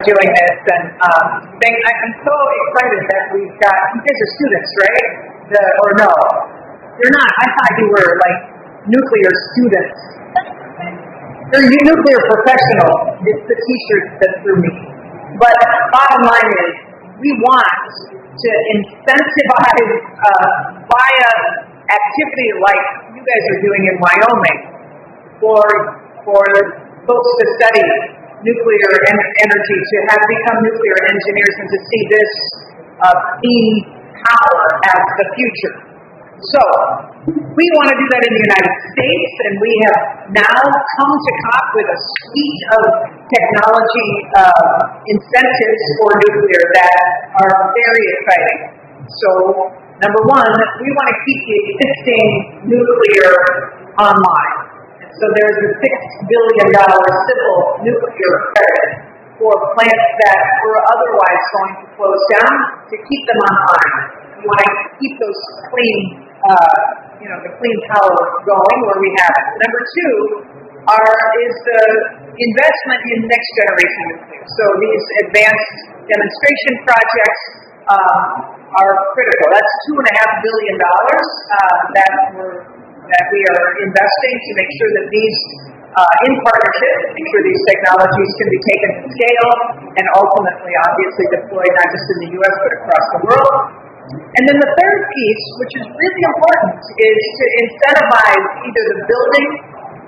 doing this, and I'm so excited that we've got, you guys are students, right? Or no? You're not. I thought you were like nuclear students. You're nuclear professionals. It's the t-shirt that threw me. But bottom line is, we want to incentivize via activity like you guys are doing in Wyoming for folks to study nuclear energy, to have become nuclear engineers, and to see this clean power as the future. So, we want to do that in the United States, and we have now come to COP with a suite of technology incentives for nuclear that are very exciting. So, number one, we want to keep the existing nuclear online. So there's a $6 billion civil nuclear credit for plants that were otherwise going to close down to keep them online. We want to keep those clean, the clean power going where we have it. Number two is the investment in next generation nuclear. So these advanced demonstration projects are critical. That's $2.5 billion that we are investing to make sure that these, in partnership, make sure these technologies can be taken to scale and ultimately, obviously, deployed not just in the U.S. but across the world. And then the third piece, which is really important, is to incentivize either the building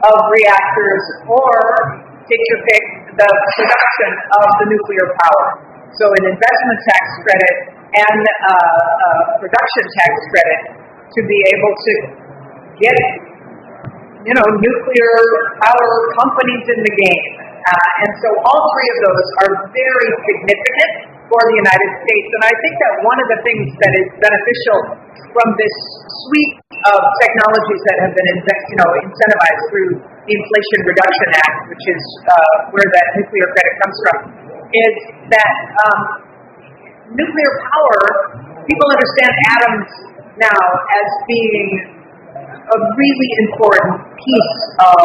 of reactors or, take your pick, the production of the nuclear power. So an investment tax credit and production tax credit to be able to get, nuclear power companies in the game. And so all three of those are very significant for the United States. And I think that one of the things that is beneficial from this suite of technologies that have been incentivized through the Inflation Reduction Act, which is where that nuclear credit comes from, is that nuclear power, people understand atoms now as being a really important piece of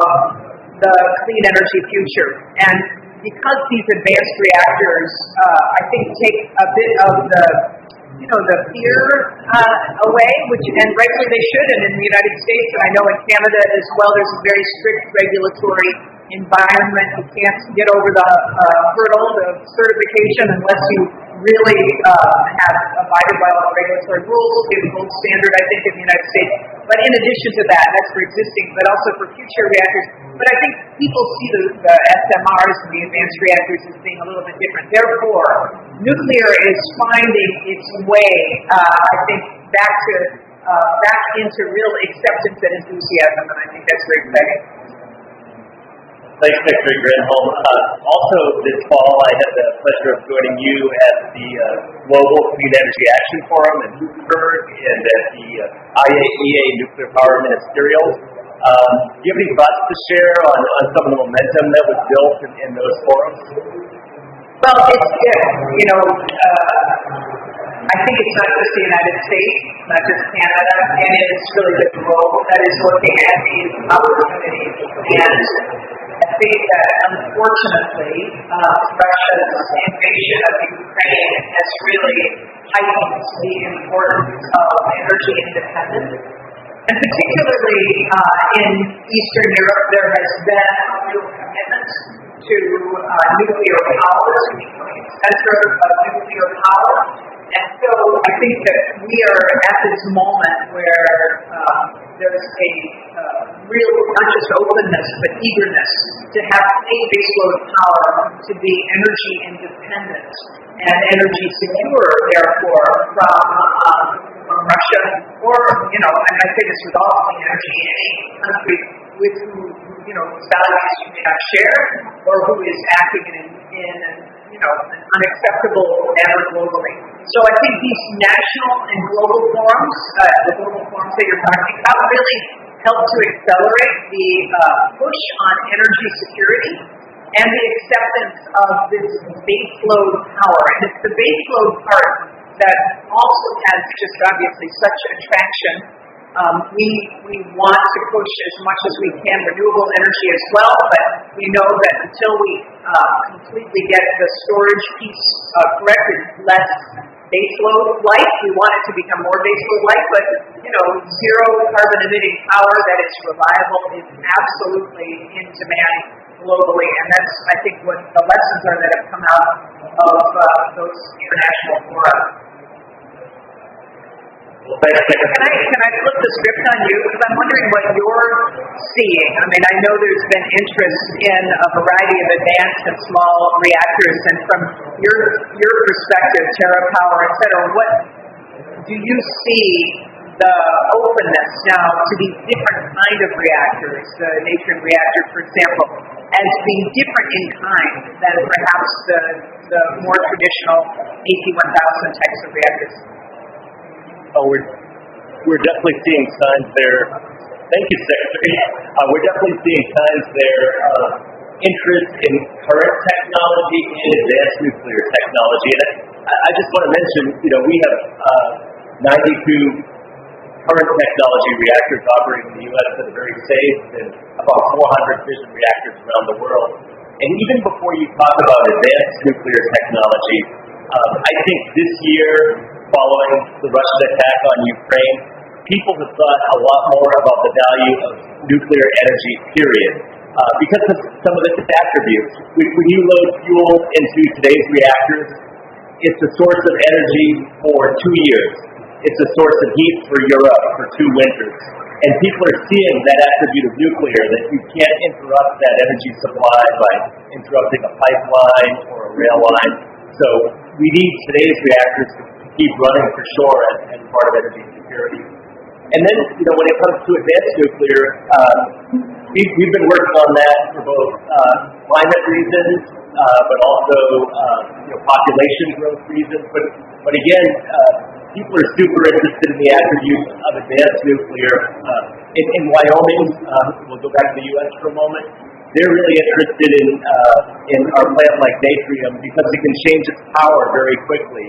the clean energy future. And because these advanced reactors, I think, take a bit of the fear away, and rightfully they should, and in the United States, and I know in Canada as well, there's a very strict regulatory environment. You can't get over the hurdle of certification unless you really have abided by all the regulatory rules, give gold standard, I think, in the United States. But in addition to that, that's for existing, but also for future reactors. But I think people see the SMRs and the advanced reactors as being a little bit different. Therefore, nuclear is finding its way, I think, back into real acceptance and enthusiasm, and I think that's very exciting. Thanks, Secretary Granholm. Also this fall, I had the pleasure of joining you at the Global Clean Energy Action Forum in Luxembourg and at the IAEA Nuclear Power Ministerial. Do you have any thoughts to share on some of the momentum that was built in those forums? Well, I think it's not just the United States, not just Canada, and it's really the globe that is looking at these opportunities. And I think that, unfortunately, Russia's invasion of Ukraine has really heightened the importance of energy independence. And particularly in Eastern Europe, there has been a real commitment to nuclear power, to becoming a center of nuclear power. And so I think that we are at this moment where there's a real, not just openness, but eagerness to have a baseload of power to be energy independent and energy secure, therefore, from Russia, or, and I say this with all clean energy, any country with whose values you may not share, or who is acting in an unacceptable manner globally. So I think these national and global forums, the global forums that you're talking about, really help to accelerate the push on energy security and the acceptance of this baseload power. And it's the baseload part that also has just obviously such attraction We want to push as much as we can renewable energy as well, but we know that until we completely get the storage piece corrected, less baseload light. We want it to become more baseload light, but zero carbon emitting power that is reliable is absolutely in demand globally, and that's, I think, what the lessons are that have come out of those international fora. Well, thanks, Secretary. Can I flip the script on you? Because I'm wondering what you're seeing. I mean, I know there's been interest in a variety of advanced and small reactors, and from your perspective, TerraPower, et cetera, what do you see the openness now to these different kind of reactors, the Natrium reactor, for example, as being different in kind than perhaps the more traditional AP1000 types of reactors? Oh, we're definitely seeing signs there. Thank you, Secretary. We're definitely seeing signs there of interest in current technology and advanced nuclear technology. And I just want to mention, we have 92 current technology reactors operating in the U.S. that are very safe, and about 400 fission reactors around the world. And even before you talk about advanced nuclear technology, I think this year, following the Russian attack on Ukraine, people have thought a lot more about the value of nuclear energy, period, because of some of its attributes. When you load fuel into today's reactors, it's a source of energy for 2 years. It's a source of heat for Europe for 2 winters. And people are seeing that attribute of nuclear, that you can't interrupt that energy supply by interrupting a pipeline or a rail line. So we need today's reactors to keep running for sure as part of energy security. And then, when it comes to advanced nuclear, we've been working on that for both climate reasons, but also population growth reasons. But again, people are super interested in the attributes of advanced nuclear. In Wyoming, we'll go back to the U.S. for a moment. They're really interested in our plant like Natrium because it can change its power very quickly.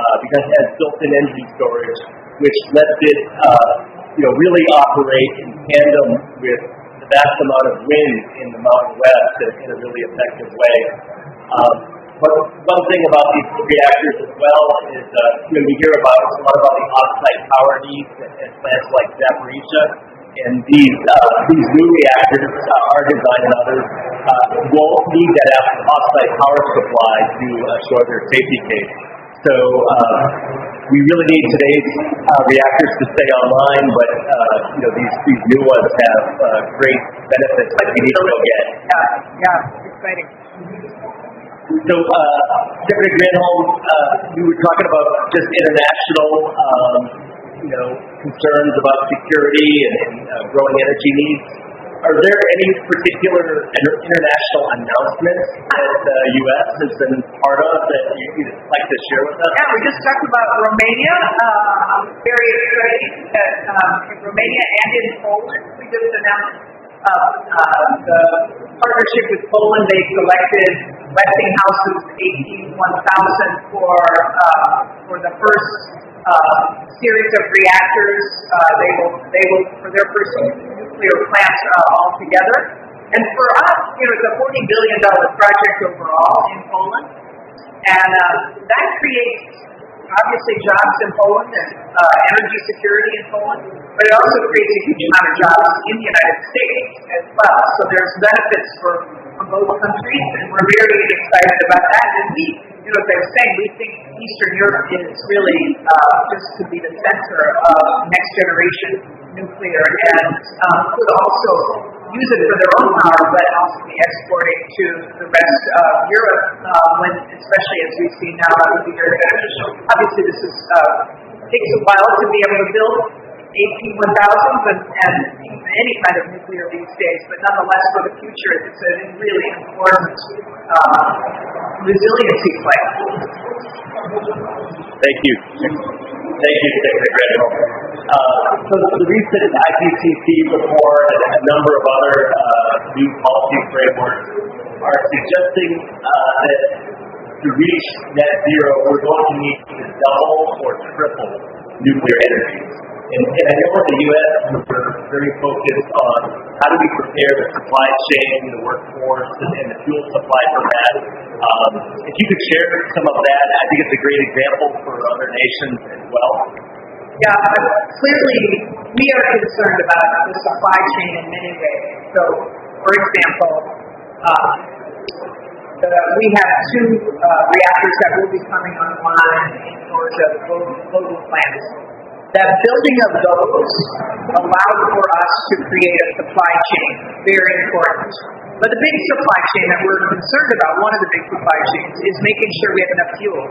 Because it has built-in energy storage, which lets it, really operate in tandem with the vast amount of wind in the Mountain West in a really effective way. But one thing about these reactors as well is, we hear a lot about the off-site power needs at plants like Zaporizhzhia, and these new reactors, our design and others, won't need that off-site power supply to assure their safety case. So we really need today's reactors to stay online, but these new ones have great benefits that we need to go get. Yeah, exciting. So, Secretary Granholm, we were talking about just international, concerns about security and growing energy needs. Are there any particular international announcements that the U.S. has been part of that you'd like to share with us? Yeah, we just talked about Romania. Very exciting that in Romania and in Poland, we just announced the partnership with Poland. They selected Westinghouse's AP1000 for the first series of reactors. They will for their first nuclear plant altogether. And for us, it's a $40 billion project overall in Poland, and that creates obviously jobs in Poland and energy security in Poland, but it also creates a huge amount of jobs in the United States as well. So there's benefits for both countries, and we're very excited about that. And we, as I was saying, we think Eastern Europe is really just to be the center of next generation nuclear, and could also use it for their own power, but also be exporting to the rest of Europe, especially as we see now, that would be very beneficial. Obviously, this takes a while to be able to build AP1000s and any kind of nuclear these days, but nonetheless, for the future, it's a really important resiliency play. Thank you. Thank you, Secretary Granholm. So the recent IPCC report and a number of other new policy frameworks are suggesting that to reach net zero, we're going to need to double or triple nuclear energy. And I know in the U.S. we're very focused on how do we prepare the supply chain, the workforce, and the fuel supply for that. If you could share some of that, I think it's a great example for other nations as well. Yeah, clearly we are concerned about the supply chain in many ways. So, for example, we have two reactors that will be coming online in Georgia, global plants. The building of those allowed for us to create a supply chain, very important. But the big supply chain that we're concerned about, one of the big supply chains, is making sure we have enough fuel.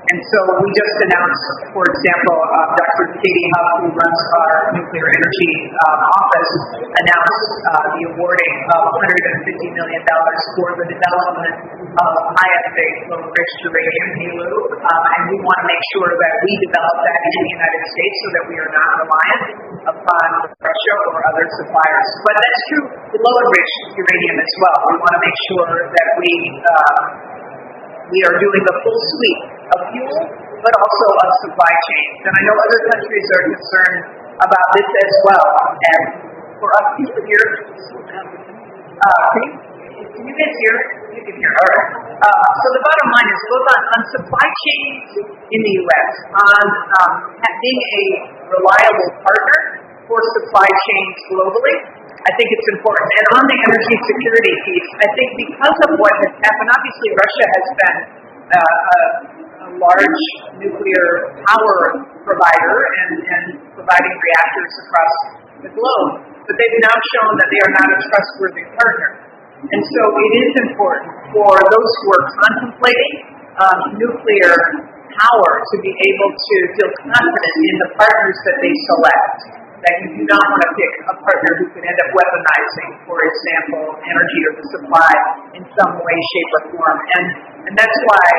And so we just announced, for example, Dr. Katie Huff, who runs our nuclear energy office, announced the awarding of $150 million for the development of ISA, low-enriched uranium, HALEU, and we want to make sure that we develop that in the United States so that we are not reliant upon Russia or other suppliers. But that's true with low-enriched uranium as well. We want to make sure that we are doing the full suite of fuel, but also of supply chains. And I know other countries are concerned about this as well. And for us people here, can you guys hear? You can hear. All right. So the bottom line is both on supply chains in the U.S., on being a reliable partner for supply chains globally, I think it's important. And on the energy security piece, I think because of what has happened, obviously Russia has been a large nuclear power provider and providing reactors across the globe. But they've now shown that they are not a trustworthy partner. And so it is important for those who are contemplating nuclear power to be able to feel confident in the partners that they select. That you do not want to pick a partner who could end up weaponizing, for example, energy or the supply in some way, shape, or form. And that's why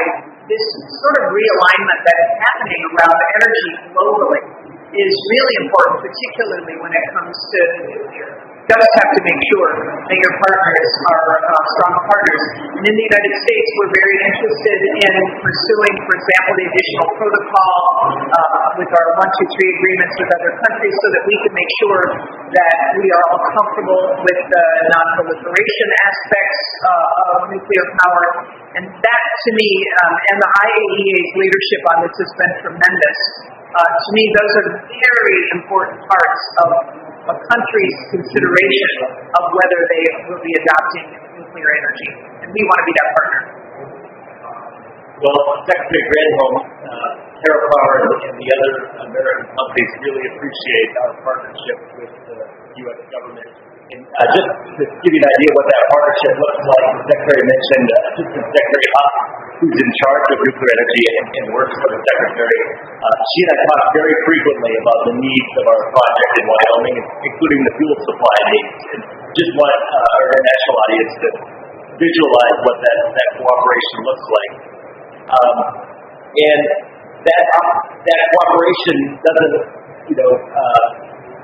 this sort of realignment that is happening around energy globally is really important, particularly when it comes to nuclear. You just have to make sure that your partners are strong partners. And in the United States, we're very interested in pursuing, for example, the additional protocol with our 1, 2, 3 agreements with other countries so that we can make sure that we are all comfortable with the non-proliferation aspects of nuclear power. And that, to me, and the IAEA's leadership on this has been tremendous. To me, those are very important parts of a country's consideration of whether they will be adopting nuclear energy. And we want to be that partner. Well, Secretary Granholm, TerraPower and the other American companies really appreciate our partnership with the U.S. government. And just to give you an idea what that partnership looks like, the Secretary mentioned Assistant Secretary Huff, who's in charge of nuclear energy and works for the Secretary. She and I talk very frequently about the needs of our project in Wyoming, including the fuel supply needs. And just want our international audience to visualize what that cooperation looks like. And that cooperation doesn't,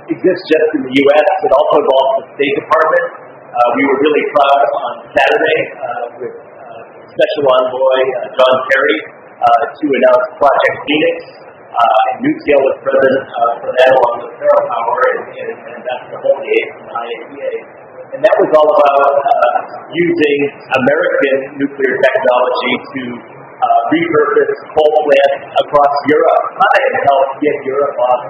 exist just in the U.S. It also involves the State Department. We were really proud on Saturday with Special Envoy John Kerry to announce Project Phoenix. And NuScale was present for that along with TerraPower, and that's the whole aid from the IAEA. And that was all about using American nuclear technology to repurpose coal plants across Europe and help get Europe off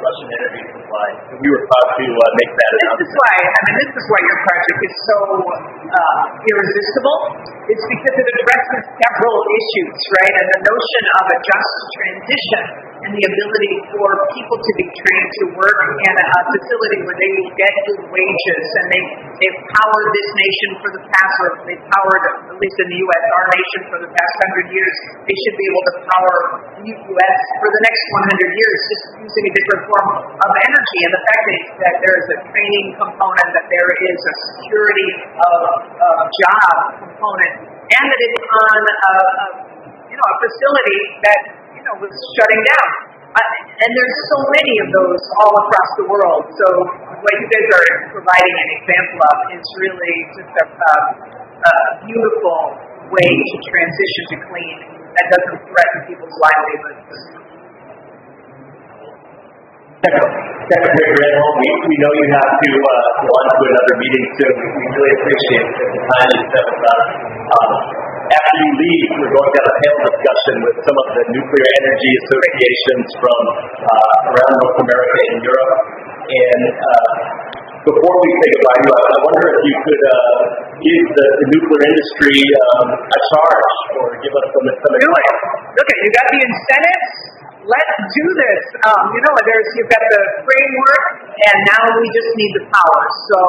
Russian energy supply. So we were proud to make that announcement. This is why your project is so irresistible. It's because it addresses several issues, right? And the notion of a just transition and the ability for people to be trained to work in a facility where they will get good wages, and they've powered this nation for the past, or they've powered, at least in the U.S., our nation for the past 100 years. They should be able to power the U.S. for the next 100 years, just using a different form of energy. And the fact that there is a training component, that there is a security of job component, and that it's on a facility that was shutting down. And there's so many of those all across the world. So what you guys are providing an example of is really just a beautiful way to transition to clean that doesn't threaten people's livelihoods. Secretary Granholm, we know you have to go on to another meeting soon. We really appreciate the time you spent with us. After you leave, we're going to have a panel discussion with some of the nuclear energy associations from around North America and Europe. And before we say goodbye to you, I wonder if you could give the nuclear industry a charge or give us some advice. Look, you got the incentives. Let's do this. You've got the framework, and now we just need the power. So,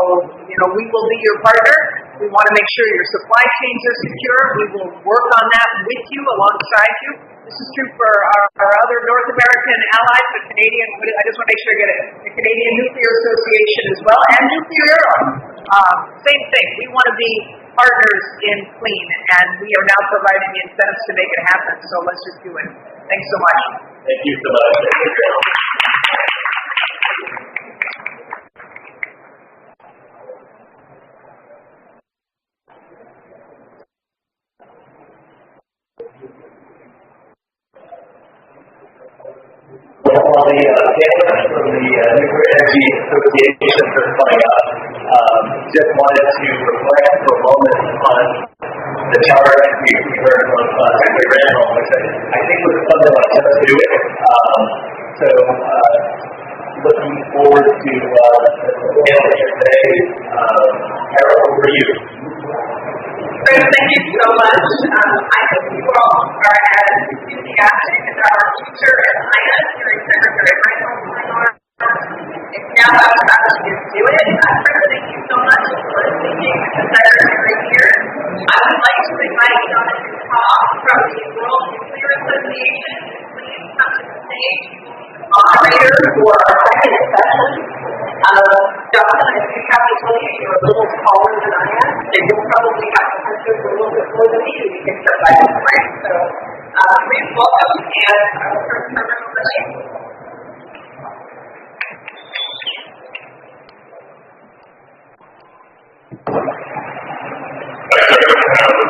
we will be your partner. We want to make sure your supply chains are secure. We will work on that with you, alongside you. This is true for our other North American allies, the Canadian. I just want to make sure you get it. The Canadian Nuclear Association as well, and Nuclear Europe. Same thing. We want to be partners in clean, and we are now providing the incentives to make it happen. So let's just do it. Thanks so much. Thank you so much. While the panelists from the Nuclear Energy Associations are coming up, just wanted to reflect for a moment on the charge we heard from Secretary Granholm, which I think was something like us do it. Looking forward to the panel here today. Carol, over to you. Chris, thank you so much. I hope you all are as enthusiastic about our future as I am hearing Secretary Granholm. It's now up to us to do it. Chris, thank you so much for thinking the Secretary here. I would like to invite Jonathan Cobb from the World Nuclear Association to please come to the stage. Moderator for our second session. Jonathan, as you probably told you, you're a little taller than I am, so you'll probably have to punch over a little bit more than me, and you can start by this way. So please welcome, and I will turn the camera over to you.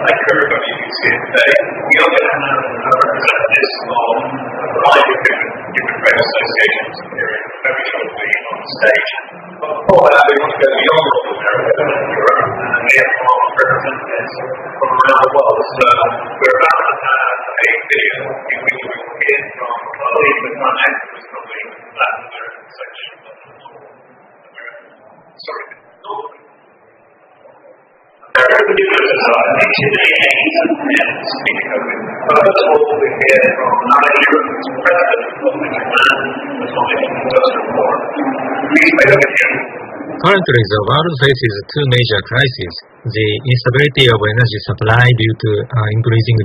Thank you everybody who's here today. We are going to represent this on a variety of different trade associations appearing very shortly on stage. But before that, we want to go beyond North America and Europe, and we have representatives from around the world. So we're about 8 billion in which we will hear from probably the one actors from the Latin American section of North America. Sorry, North American Nuclear Society, and speaking of it, first of all, we hear from Europe's President of the Japan, Atomic Industrial Forum. Please make it here. Currently, the world faces two major crises: the instability of energy supply due to increasing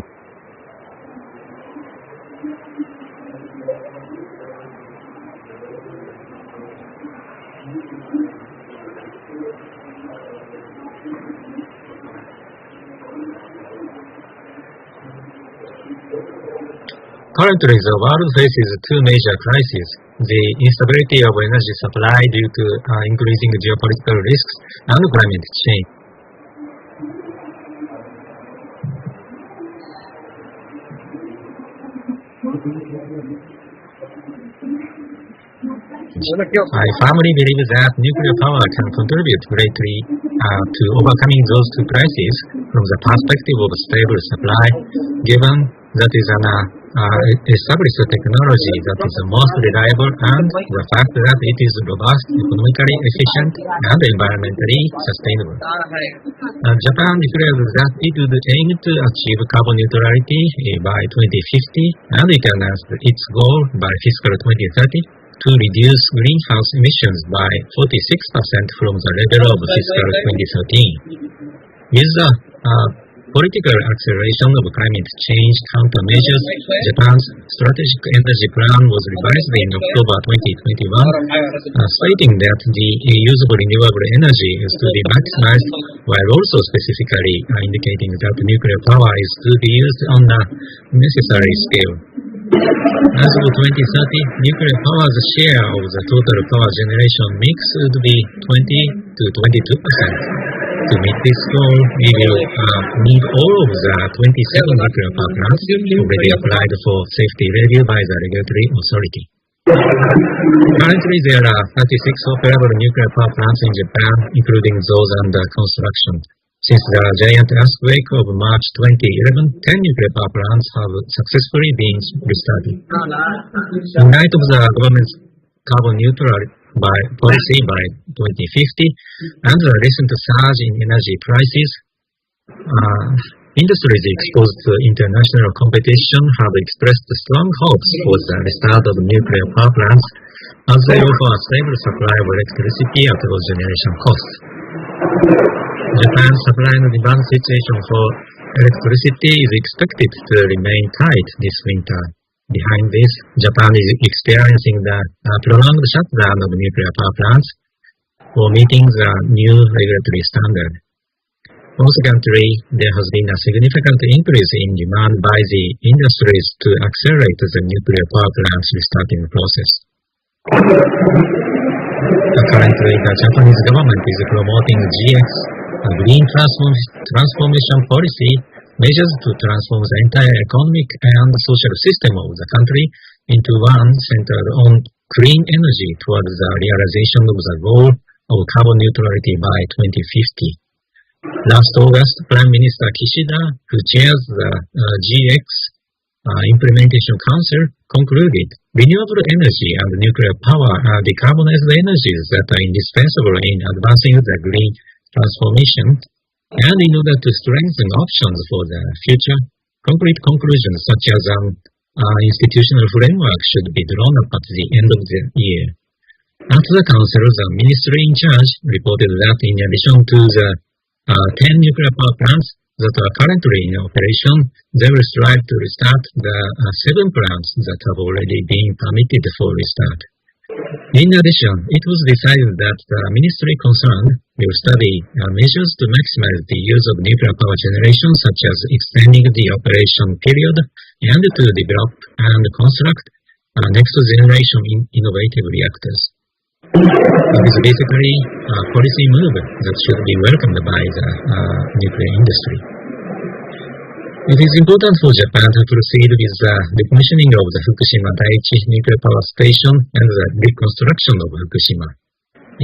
Currently, the world faces two major crises: the instability of energy supply due to increasing geopolitical risks and climate change. I firmly believe that nuclear power can contribute greatly to overcoming those two crises from the perspective of stable supply, given that is an established technology that is the most reliable, and the fact that it is robust, economically efficient, and environmentally sustainable. Japan declared that it would aim to achieve carbon neutrality by 2050 and recognized its goal by fiscal 2030 to reduce greenhouse emissions by 46% from the level of fiscal 2013. With the political acceleration of climate change countermeasures, Japan's strategic energy plan was revised in October 2021, stating that the use of renewable energy is to be maximized, while also specifically indicating that nuclear power is to be used on a necessary scale. As of 2030, nuclear power's share of the total power generation mix would be 20 to 22%. To meet this goal, we will need all of the 27 nuclear power plants already applied for safety review by the regulatory authority. Currently, there are 36 operable nuclear power plants in Japan, including those under construction. Since the giant earthquake of March 2011, 10 nuclear power plants have successfully been restarted. In light of the government's carbon neutral policy by 2050 and the recent surge in energy prices, industries exposed to international competition have expressed strong hopes for the restart of nuclear power plants as they offer a stable supply of electricity at low generation costs. Japan's supply and demand situation for electricity is expected to remain tight this winter. Behind this, Japan is experiencing the prolonged shutdown of nuclear power plants for meeting the new regulatory standard. Consequently, there has been a significant increase in demand by the industries to accelerate the nuclear power plants restarting process. Currently, the Japanese government is promoting GX, a green transformation policy, measures to transform the entire economic and social system of the country into one centered on clean energy towards the realization of the goal of carbon neutrality by 2050. Last August, Prime Minister Kishida, who chairs the GX Implementation Council, concluded renewable energy and nuclear power are decarbonized energies that are indispensable in advancing the green transformation, and in order to strengthen options for the future, concrete conclusions such as an institutional framework should be drawn up at the end of the year. At the Council, the ministry in charge reported that in addition to the 10 nuclear power plants that are currently in operation, they will strive to restart the 7 plants that have already been permitted for restart. In addition, it was decided that the ministry concerned will study measures to maximize the use of nuclear power generation, such as extending the operation period and to develop and construct next-generation innovative reactors. It is basically a policy move that should be welcomed by the nuclear industry. It is important for Japan to proceed with the decommissioning of the Fukushima Daiichi nuclear power station and the reconstruction of Fukushima.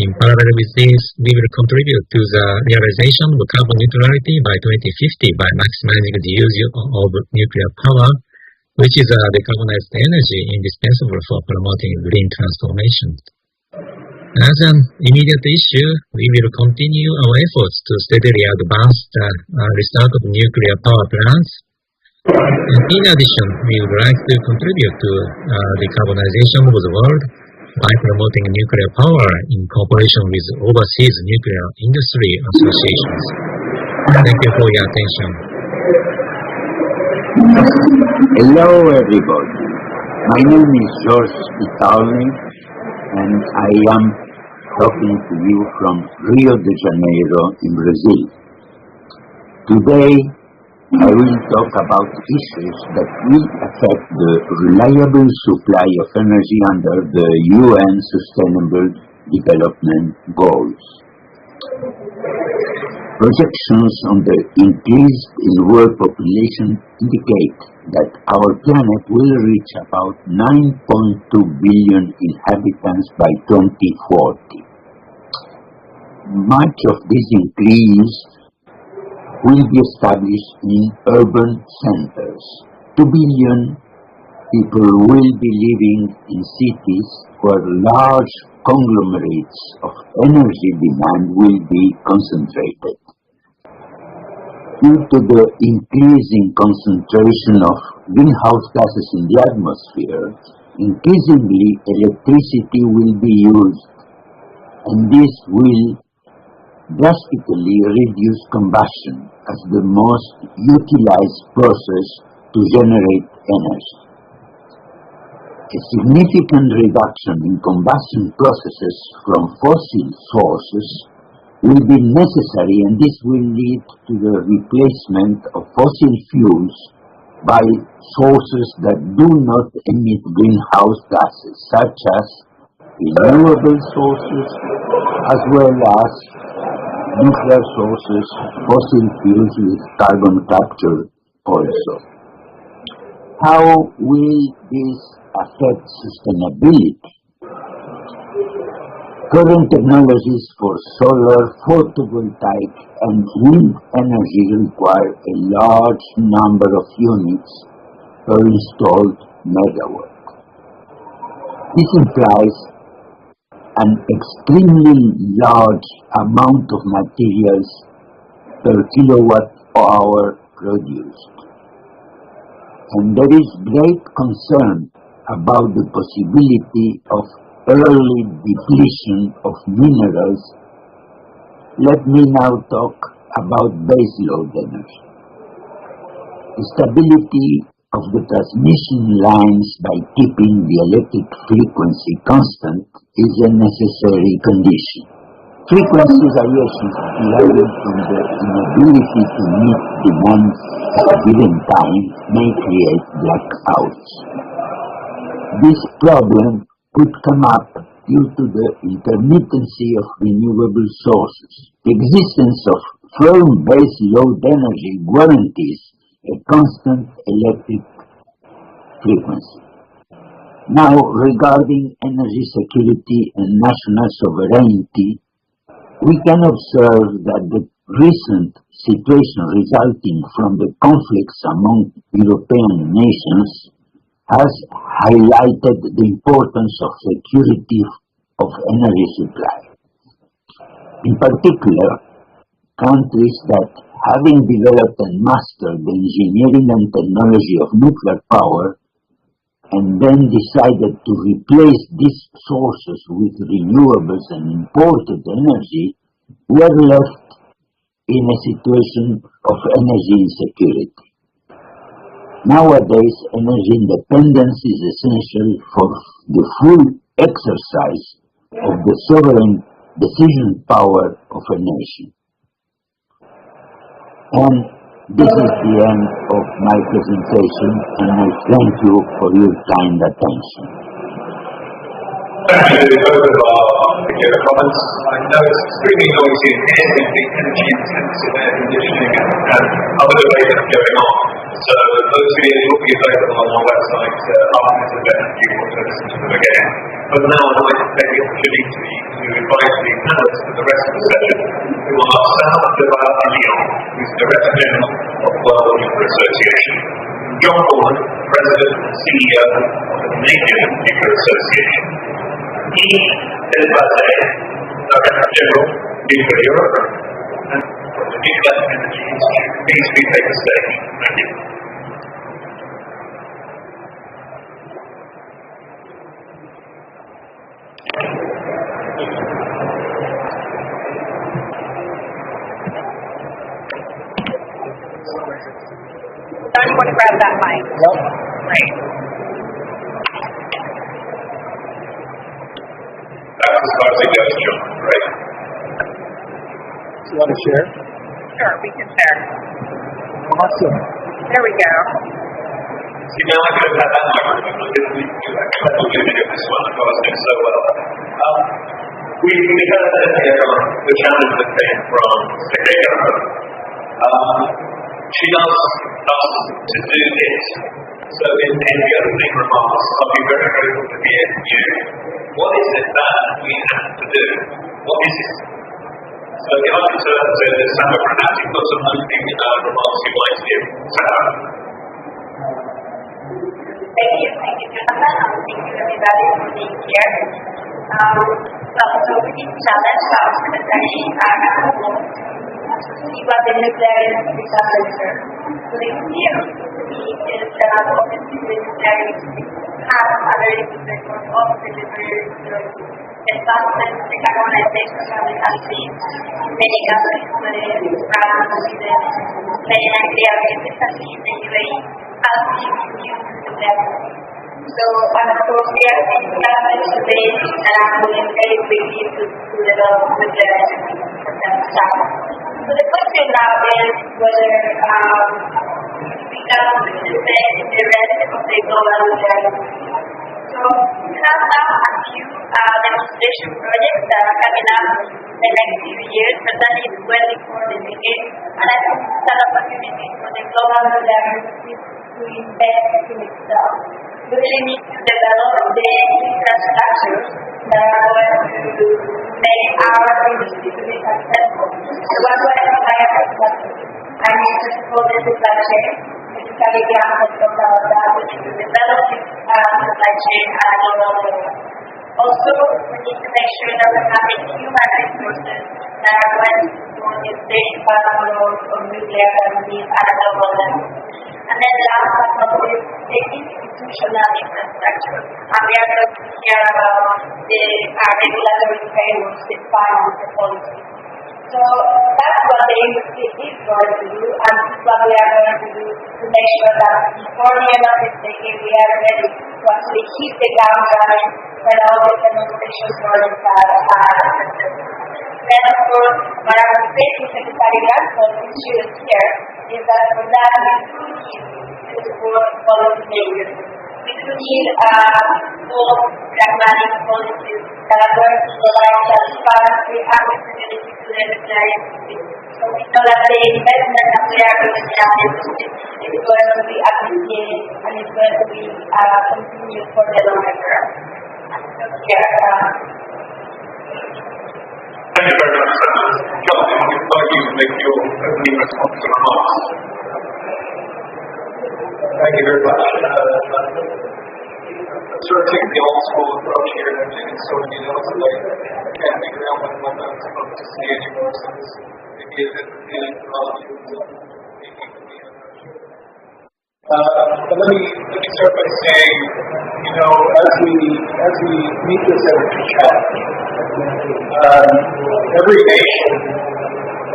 In parallel with this, we will contribute to the realization of carbon neutrality by 2050 by maximizing the use of nuclear power, which is a decarbonized energy indispensable for promoting green transformation. As an immediate issue, we will continue our efforts to steadily advance the restart of nuclear power plants. And in addition, we would like to contribute to decarbonization of the world by promoting nuclear power in cooperation with overseas nuclear industry associations. Thank you for your attention. Hello everybody. My name is George Spitalny, and I am talking to you from Rio de Janeiro in Brazil. Today, I will talk about issues that will affect the reliable supply of energy under the UN Sustainable Development Goals. Projections on the increase in world population indicate that our planet will reach about 9.2 billion inhabitants by 2040. Much of this increase will be established in urban centers. 2 billion people will be living in cities where large conglomerates of energy demand will be concentrated. Due to the increasing concentration of greenhouse gases in the atmosphere, increasingly electricity will be used, and this will drastically reduce combustion as the most utilized process to generate energy. A significant reduction in combustion processes from fossil sources will be necessary, and this will lead to the replacement of fossil fuels by sources that do not emit greenhouse gases, such as renewable sources, as well as nuclear sources, fossil fuels with carbon capture also. How will this affect sustainability? Current technologies for solar, photovoltaic, and wind energy require a large number of units per installed megawatt. This implies an extremely large amount of materials per kilowatt hour produced. And there is great concern about the possibility of early depletion of minerals. Let me now talk about baseload energy. The stability of the transmission lines by keeping the electric frequency constant is a necessary condition. Frequency variations deriving from the inability to meet demand at a given time may create blackouts. This problem could come up due to the intermittency of renewable sources. The existence of firm base load energy guarantees a constant electric frequency. Now, regarding energy security and national sovereignty, we can observe that the recent situation resulting from the conflicts among European nations has highlighted the importance of security of energy supply. In particular, countries that, having developed and mastered the engineering and technology of nuclear power, and then decided to replace these sources with renewables and imported energy, were left in a situation of energy insecurity. Nowadays, energy independence is essential for the full exercise of the sovereign decision power of a nation. And this is the end of my presentation, and I thank you for your kind attention. Thank you both of our particular comments. I know it's extremely noisy in here with the energy intensive air conditioning and other debates going on. So those videos will be available on our website after this event if you want to listen to them again. But now I'd like to take the opportunity to invite the panelists for the rest of the session, who are Sam Lyon, who's Director General of World Nuclear Association, John Orman, President and CEO of the Canadian Nuclear Association, Yves Delbazet, Director General, Nuclear Europe, and from the Nuclear Energy Institute. Please do take the stage. Thank you. Don't you want to grab that mic? Yep. Right. That's as far as it goes, John, right? Do you want to share? Sure, we can share. Awesome. There we go. See, now I could have had that microphone. I didn't need to. I could have video this one. I was doing so well. We heard the challenge that came from stakeholder. She asked us to do this. So in the opening remarks, I'll be very grateful to hear from you. What is it that we have to do? What is it? So if I could turn to Sarah, perhaps you've got some opening remarks you'd like to give. Sarah. Thank you, Jonathan. Thank you, everybody, for being here. So we need to challenge our secretary to see what the nuclear disaster is. So the idea is that obviously the nuclear have other uses of delivery advancements, decarbonization of the country, many countries, France, Sweden, many areas, especially in the UAE, have new nuclear. So, and of course, we are seeing challenges today, and I'm moving very quickly to develop nuclear energy for them to start. So the question now is whether we can participate in the rest of the global nuclear. So we have now a few demonstration projects that are coming up in the next few years, but that is well before the decade. And I think it's an opportunity for the global learning to invest in itself. We really need to develop the infrastructure that are going to make our industry to be successful. So what do I mean? I mean, first of all, the supply chain. Basically, we have to talk about that, which is developing supply chain at a global level. Also, we need to make sure that we have the human resources that are going to support the state development of nuclear energies at a global level. And then last but not least, the institutional infrastructure. And we are talking here about the regulatory frameworks, the finance, the policy. So that's what the industry is going to do, and this is what we are going to do to make sure that before the end of this decade we are ready to actually hit the ground running when all the demonstration projects are successful. Then of course, what I would say to Secretary Gansfeld, which she is here, is that for that we do need to support policymakers. We do need bold, pragmatic policies that are going to provide transparency and accessibility to the nuclear industry. So we know that the investment that we are going to have is going to be appreciated and is going to be continued for the longer term. So here, thank you very much. Kelsey, I would like you to make your opening response to remarks. Thank you very much. Sort of taking the old school approach here and everything is sort of like I can't figure out what I'm supposed to say anymore. So this maybe is entertaining for all of you. But let me start by saying, you know, as we meet this energy challenge, every nation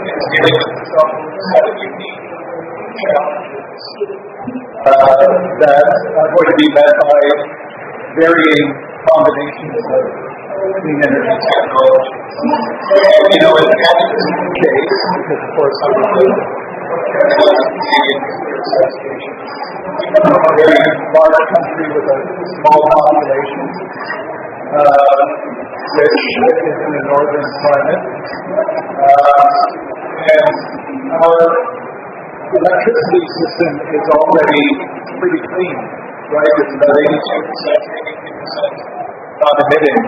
is dealing with some set of unique challenges that are going to be met by varying combinations of clean energy technologies. You know, in Canada's case, because of course I'm a Canadian Nuclear Association, a very large country with a small population, which is in a northern climate, and our electricity system is already pretty clean, right? It's about 82%, 83% non-emitting.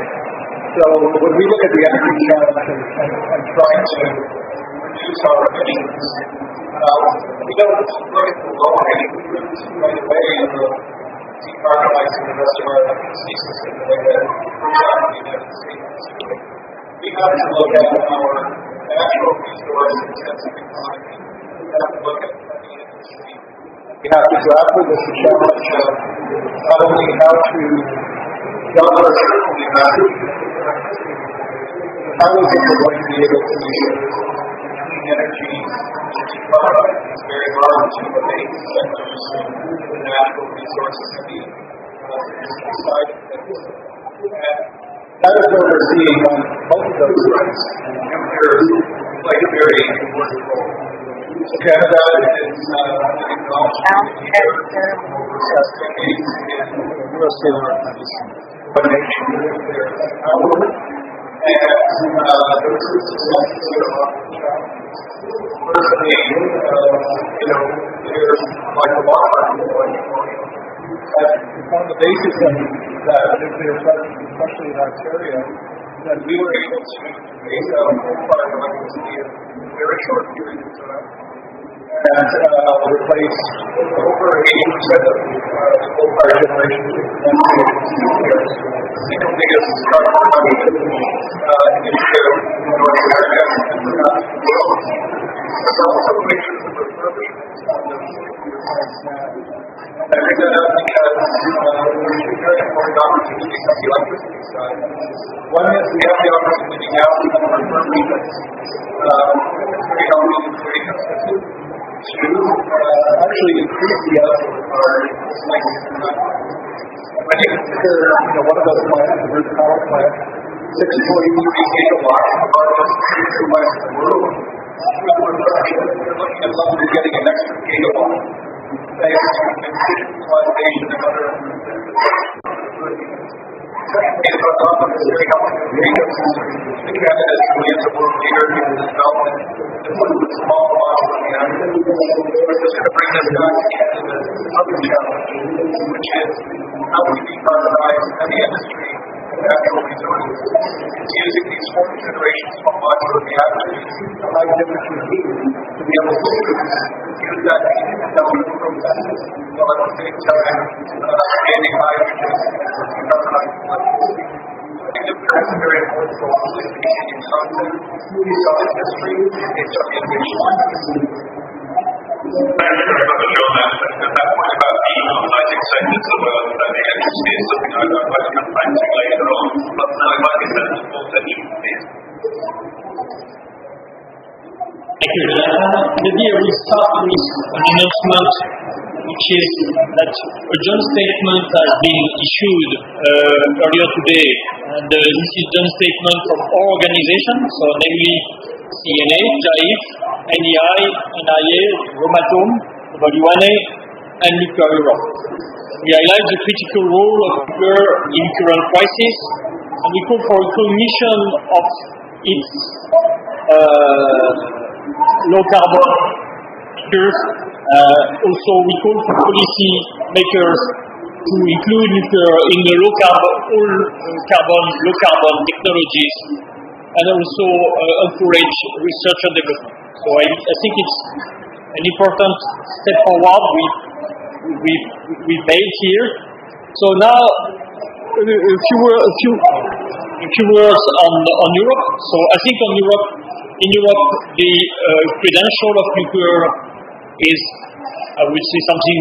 So when we look at the energy challenge and trying to reduce our emissions, we don't look at the low-hanging fruits right away in the decarbonizing the rest of our electricity system the way that the United States. We have to look at our natural resource-intensive economy. We have to look at the industry. We have to grapple with the challenge of not only how to double our circle in that, how is it we're going to be able to use clean energy to decarbonize these very large innovative sectors of the natural resources and the industry side of things. And that is what we're seeing on both of those fronts. Nuclear is like a very important role. So Canada is acknowledged over past decades in USA combination with nuclear power, and there was a successful challenges. Firstly, there's like a lot of on the basis of that nuclear presence, especially in Ontario, that we were able to phase out coal-fired electricity in a very short period of time and replace over 80% of the coal-fired generation with nuclear. The single biggest carbon reduction initiative in North America and throughout the world. There's also pictures of refurbishments on the nuclear plants now. And I bring that up because there's two very important opportunities on the electricity side. One is we have the opportunity now to have refurbishments very healthy and very consistent to actually increase the output of our slightly. When you consider, one of those plants, the Bruce Power Plant, 6.3 gigawatts of our nuclear plants in the world, we're looking at somebody getting an extra gigawatt thanks to institutionalization and other improvements. It's very helpful to the ecosystem. The cabinet is really a world leader in the development. This was a small model of the island. We're just going to bring this back again to the other challenge, which is how we decarbonize heavy industry and natural resources. It's using these fourth generation small modular reactors to high temperature heat to be able to use that heat in industrial processes while at the same time expanding hydrogen and decarbonize electricity. I think that's a very important role to the Canadian content. We saw its history, it's our innovation. Thank you very much, John. And that point about decarbonizing segments of the electricity is something I'd like to come back to later on. But now I might get that more attention, please. Thank you, Jonathan. Maybe I will start with an announcement, which is that a joint statement has been issued earlier today. And this is a joint statement from all organizations, so namely CNA, JAIF, NEI, NIA, Romatom, WNA, and Nuclear Europe. We highlight the critical role of nuclear in current crisis, and we call for recognition of its low carbon features. Also, we call for policy makers to include nuclear in the low carbon technologies, and also encourage research and development. So I think it's an important step forward we made here. So now a few words on Europe. So I think in Europe the credential of nuclear is, I would say, something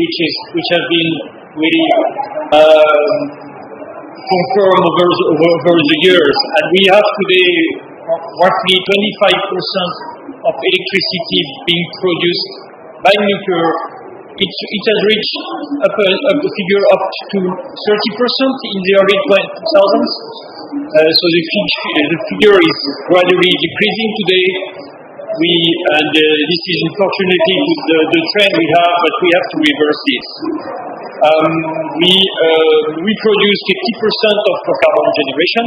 which has been really confirmed over the years, and we have today roughly 25% of electricity being produced by nuclear. It has reached a figure up to 30% in the early 2000s. So the figure is gradually decreasing today. This is unfortunately the trend we have, but we have to reverse this. We produce 50% of carbon generation,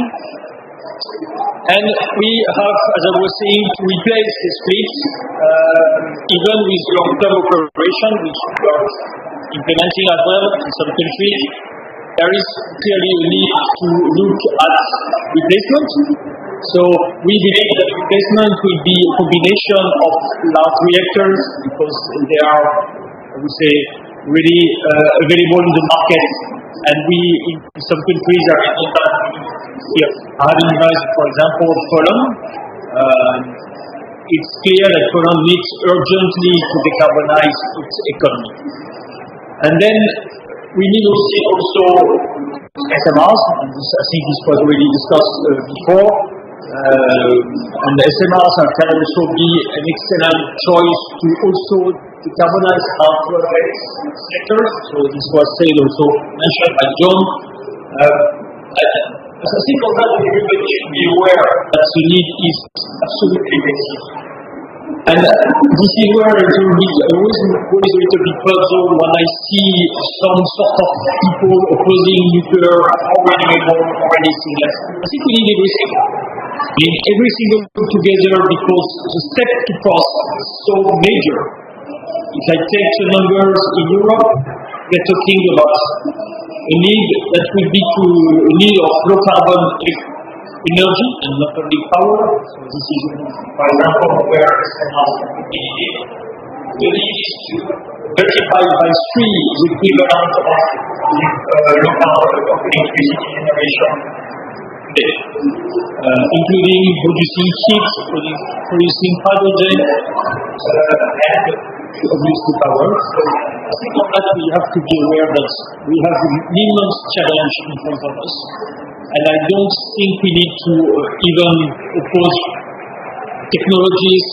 and we have, as I was saying, to replace this fleet, even with long-term cooperation, which we are implementing as well in some countries. There is clearly a need to look at replacement. So we believe that replacement will be a combination of large reactors, because they are, I would say, really available in the market, and we in some countries are having advised, for example, Poland. It's clear that Poland needs urgently to decarbonize its economy. And then we need also SMRs, and I think this was already discussed before. And the SMRs can also be an excellent choice to also decarbonize our private sector. So this was said also mentioned by John. I think on that everybody should be aware that the need is absolutely massive. And this is where it always goes a little bit puzzled when I see some sort of people opposing nuclear or renewable or anything else. I think we need everything. We need everything together, because the step to cross is so major. If I take the numbers in Europe, we're talking about a need that will be to a need of low carbon energy and not only power. So this is, for example, where SMRs will be needed. The need is to multiply by 3 the equivalent of low carbon electricity generation today, including producing heat, producing hydrogen, and obviously power. So I think on that we have to be aware that we have an immense challenge in front of us. And I don't think we need to even oppose technologies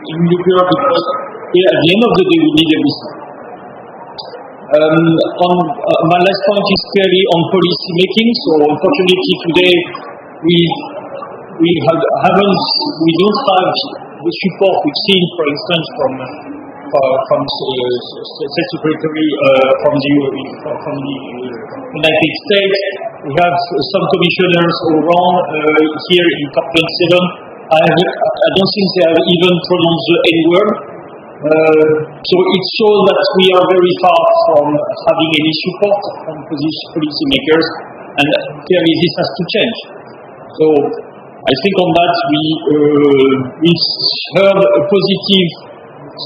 in nuclear, because at the end of the day we need everything. My last point is clearly on policy making. So unfortunately today we don't have the support we've seen, for instance, from State Secretary from the United States. We have some commissioners around here in COP27. I don't think they have even pronounced the N word. So it shows that we are very far from having any support from policymakers, and clearly this has to change. So I think on that we heard a positive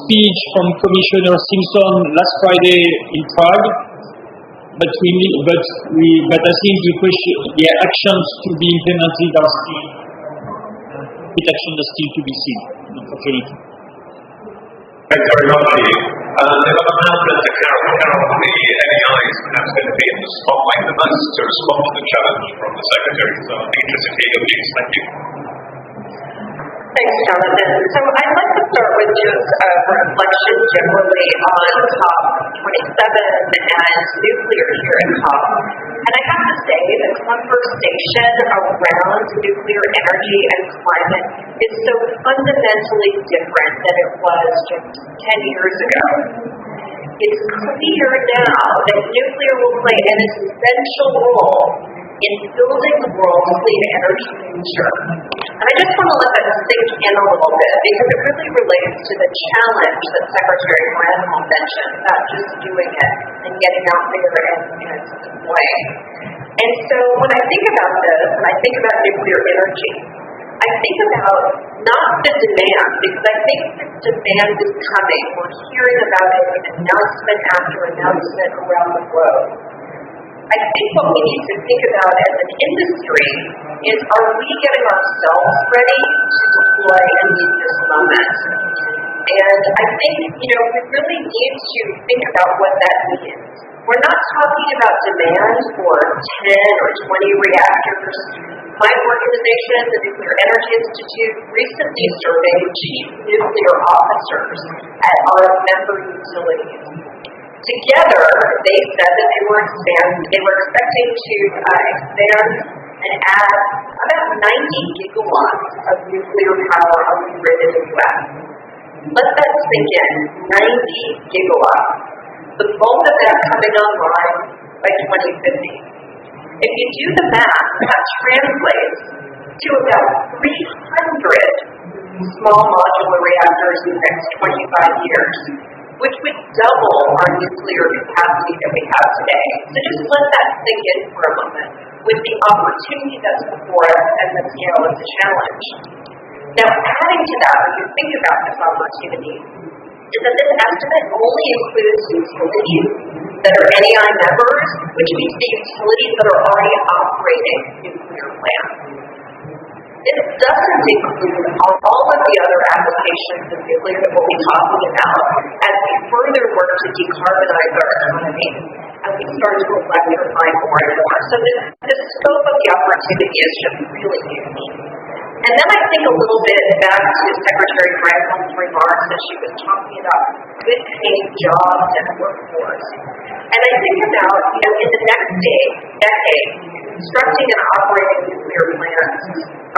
speech from Commissioner Simpson last Friday in Prague, but I think the actions to be implemented are still, to be seen, unfortunately. Thanks very much, Steve. They've got a announcement to Carol on the NEIs perhaps going to be in the spotlight the most to respond to the challenge from the Secretary. So I'm interested to hear your views. Thank you. Thanks, Jonathan. So I'd like to start with just a reflection generally on COP27 and nuclear here at COP. And I have to say the conversation around nuclear energy and climate is so fundamentally different than it was just 10 years ago. It's clear now that nuclear will play an essential role in building the world's clean energy future. And I just want to let that sink in a little bit because it really relates to the challenge that Secretary Granholm mentioned about just doing it and getting out there and displaying. And so when I think about this, and I think about nuclear energy, I think about not the demand, because I think this demand is coming. We're hearing about it in announcement after announcement around the globe. I think what we need to think about as an industry is, are we getting ourselves ready to deploy and meet this moment? And I think, we really need to think about what that means. We're not talking about demand for 10 or 20 reactors. My organization, the Nuclear Energy Institute, recently surveyed chief nuclear officers at our member utilities. Together, they said that they were expecting to expand and add about 90 gigawatts of nuclear power on the grid in the U.S. Let that sink in, 90 gigawatts. The bulk of that coming online by 2050. If you do the math, that translates to about 300 small modular reactors in the next 25 years, which would double our nuclear capacity that we have today. So just let that sink in for a moment with the opportunity that's before us and the scale of the challenge. Now, adding to that, when you think about this opportunity, is that this estimate only includes utilities that are NEI members, which means the utilities that are already operating nuclear plants. It doesn't include all of the other applications of nuclear that we'll be talking about as we further work to decarbonize our economy and we start to electrify more and more. So the scope of the opportunity is just really huge. And then I think a little bit back to Secretary Granholm's remarks as she was talking about good-paying jobs and workforce. And I think about, in the next decade, constructing and operating nuclear plants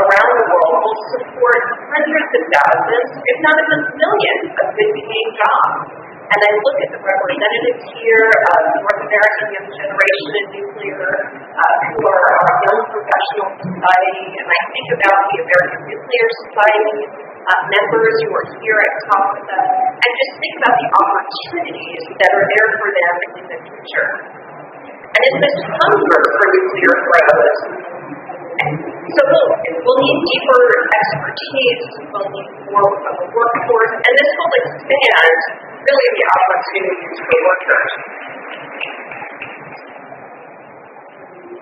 around the world will support hundreds of thousands, if not even millions, of good-paying jobs. And I look at the representatives here of North American Young Generation in Nuclear, who are our young professional society, and I think about the American Nuclear Society members who are here at COP with us, and just think about the opportunities that are there for them in the future. And as this hunger for nuclear grows, so we'll need deeper expertise, we'll need more of a workforce, and this will expand really the opportunities for workers.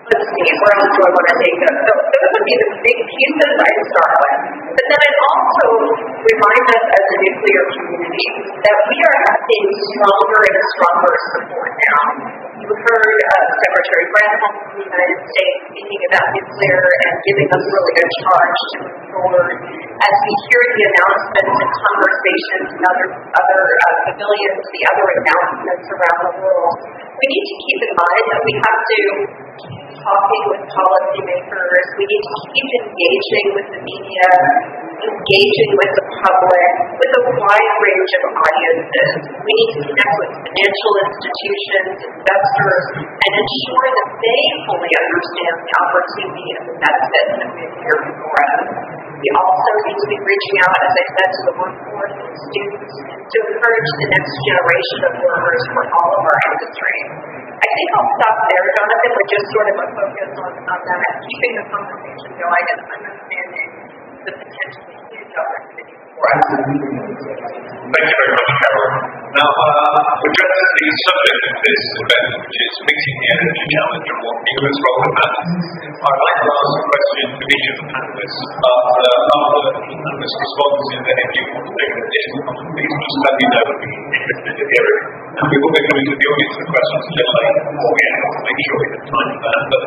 Let's see, where else do I want to take us? So those would be the big pieces I'd start with. But then I'd also remind us as a nuclear community that we are having stronger and stronger support now. You heard Secretary Granholm from the United States speaking about nuclear and giving us really a charge to move forward. As we hear the announcements and conversations and other pavilions, the other announcements around the world, we need to keep in mind that we have to keep talking with policymakers. We need to keep engaging with the media, engaging with the public, with a wide range of audiences. We need to connect with financial institutions, investors, and ensure that they fully understand the opportunity and the benefits that we have here before us. We also need to be reaching out, as I said, to the workforce and students to encourage the next generation of workers for all of our industry. I think I'll stop there, Jonathan, with just sort of a focus on that, keeping the conversation going and understanding the potentially huge opportunity for us. Thank you very much, Carol. Now, addressing the subject of this event, which is mixing the energy challenge and what England's role in that, I'd like to ask a question to each of the panelists. After the panelists' responses, then if you want to make an additional comment, please just let me know. We'd be interested to hear it. And we will be coming to the audience for questions a little later before we have to make sure we have time for that. But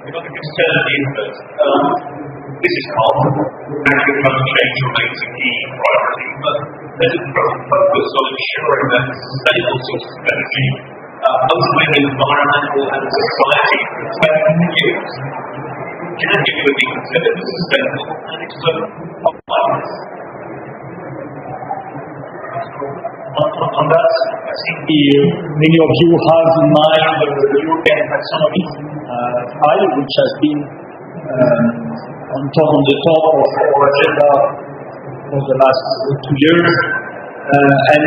we've got the concern is that this is hard. Actually, climate change remains a key priority, but there's a focus on ensuring that sustainable sources of energy, both with environmental and society perspective can be considered as sustainable, and it's complex. On that, I think many of you have in mind the European taxonomy file, which has been on the top of our agenda for the last 2 years, and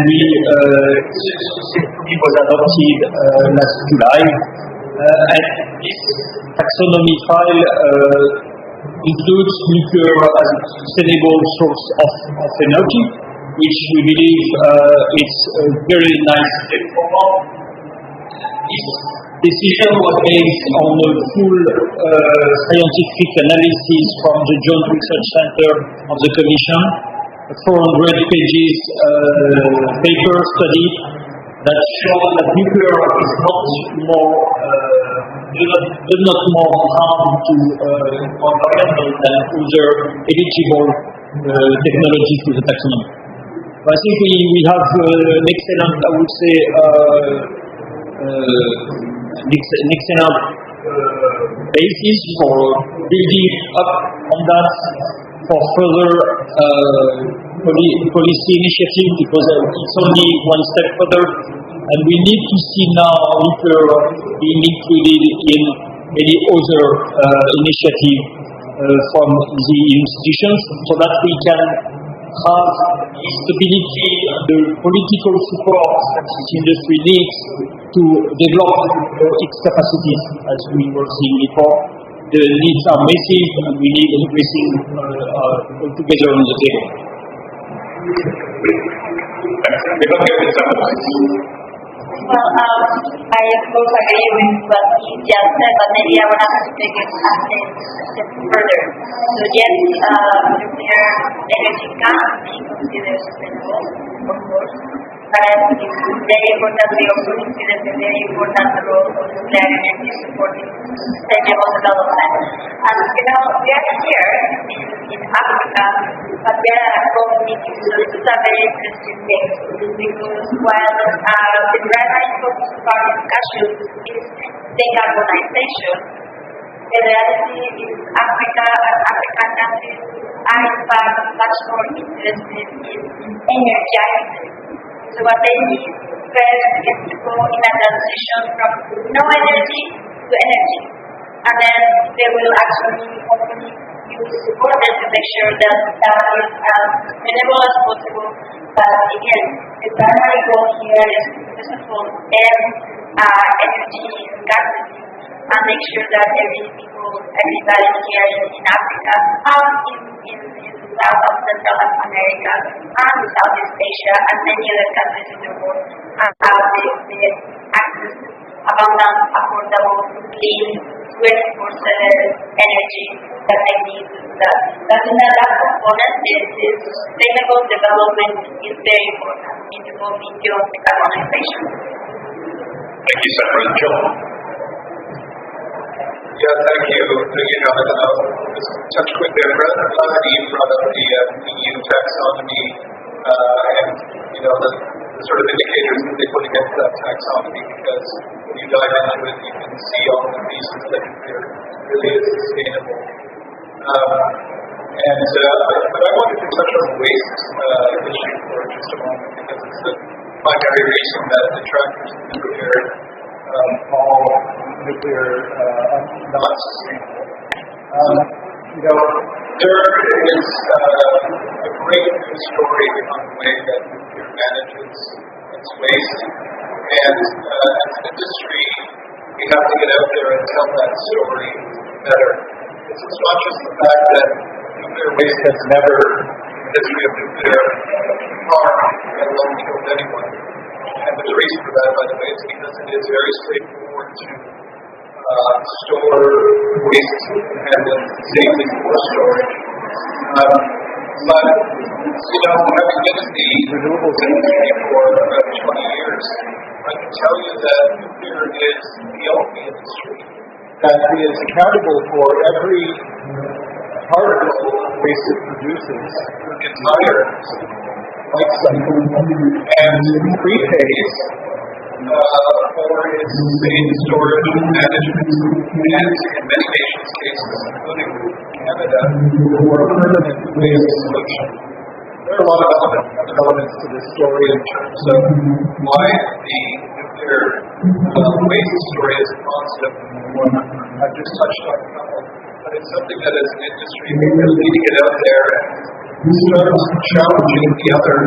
it was adopted last July. And this taxonomy file includes nuclear as a sustainable source of energy, which we believe is a very nice step forward. This decision was based on a full scientific analysis from the Joint Research Center of the Commission, a 400 pages paper study that showed that nuclear is not more does not more harm to environment than other eligible technologies to the taxonomy. I think we have an excellent, I would say, an excellent basis for building up on that for further policy initiative, because it's only one step further, and we need to see now nuclear being included in many other initiatives from the institutions, so that we can have stability, the political support that this industry needs to develop its capacities, as we were seeing before. The needs are massive, and we need everything together on the table. Well, I both agree with what he just said, but maybe I want to take it a step further. So yes, nuclear energy can be considered sustainable, of course, but it's very important we also consider the very important role of nuclear energy supporting sustainable development. And we are here in Africa, but we are both meeting, so this is a very interesting thing, because while the primary focus of our discussion is decarbonization, the reality is African countries are in fact much more interested in energizing. So what they need first is to go in a transition from no energy to energy. And then they will actually hopefully use support to make sure that that is as sustainable as possible. But again, the primary goal here is to first of all end energy scarcity and make sure that everybody here in Africa and in South and Central America and Southeast Asia and many other countries in the world have the access to abundant, affordable, clean, 24/7 energy that they need. That component is sustainable development is very important in the whole issue of decarbonization. Thank you, Senator John. Yeah, thank you. Touch quick there, Brett. You brought up the EU taxonomy and the sort of indicators that they put against that taxonomy, because when you dive into it, you can see all the reasons that it really is sustainable. But I wanted to touch on the waste issue for just a moment because it's the primary reason that detractors of nuclear call nuclear not sustainable. There is a great news story on the way that nuclear manages its waste, and as an industry, we have to get out there and tell that story better. It's not just the fact that nuclear waste has never, in the history of nuclear, harmed and won't kill anyone. And there's a reason for that, by the way, it's because it is very straightforward to store waste and handle it safely for storage. But, having been in the renewables industry for about 20 years, I can tell you that nuclear is the only industry that is accountable for every particle of waste it produces through the entire life cycle and prepays for its safe storage and management, and in many nations' cases, including Canada, for a permanent waste solution. There are a lot of elements to this story in terms of why the nuclear waste story is a positive one. I've just touched on a couple, but it's something that as an industry we really need to get out there and start challenging the other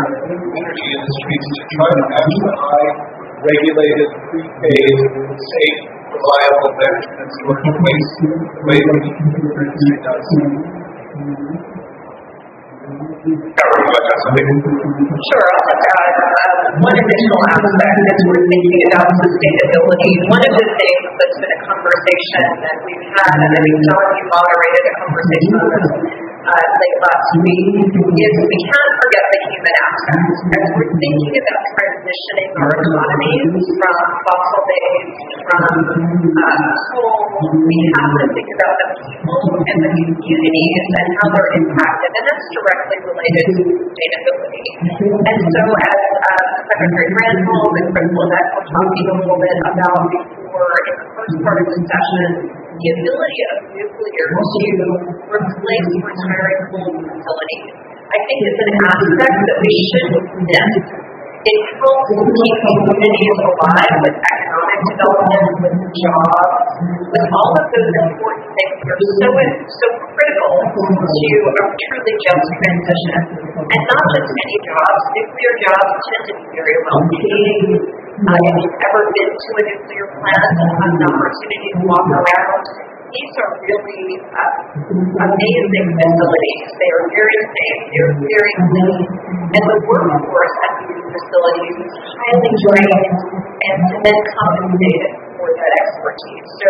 energy industries to try to match the high regulated, prepaid, safe, reliable management and storage of waste the way the nuclear industry does. Carol, would you like to add something? Sure, I'll just add one additional aspect as we're thinking about sustainability. One of the things that's been a conversation that we've had, and I think John, you moderated a conversation on this late last week, is we can't forget the human aspect. As we're thinking about transitioning our economies from fossil-based, from coal, we have to think about the people and the communities and how they're impacted, and that's directly related to sustainability. And so as Secretary Granholm and Principal Beck were talking a little bit about before in the first part of the session, the ability of nuclear to replace retiring coal facilities, I think is an aspect that we shouldn't miss. It helps keep communities alive with economic development, with jobs, with all of those important things that are so critical to a truly just transition. And not just any jobs, nuclear jobs tend to be very well paid. If you've ever been to a nuclear plant and had an opportunity to walk around, these are really amazing facilities. They are very safe, they're very clean, and the workforce at these facilities is highly trained and then compensated for that expertise. So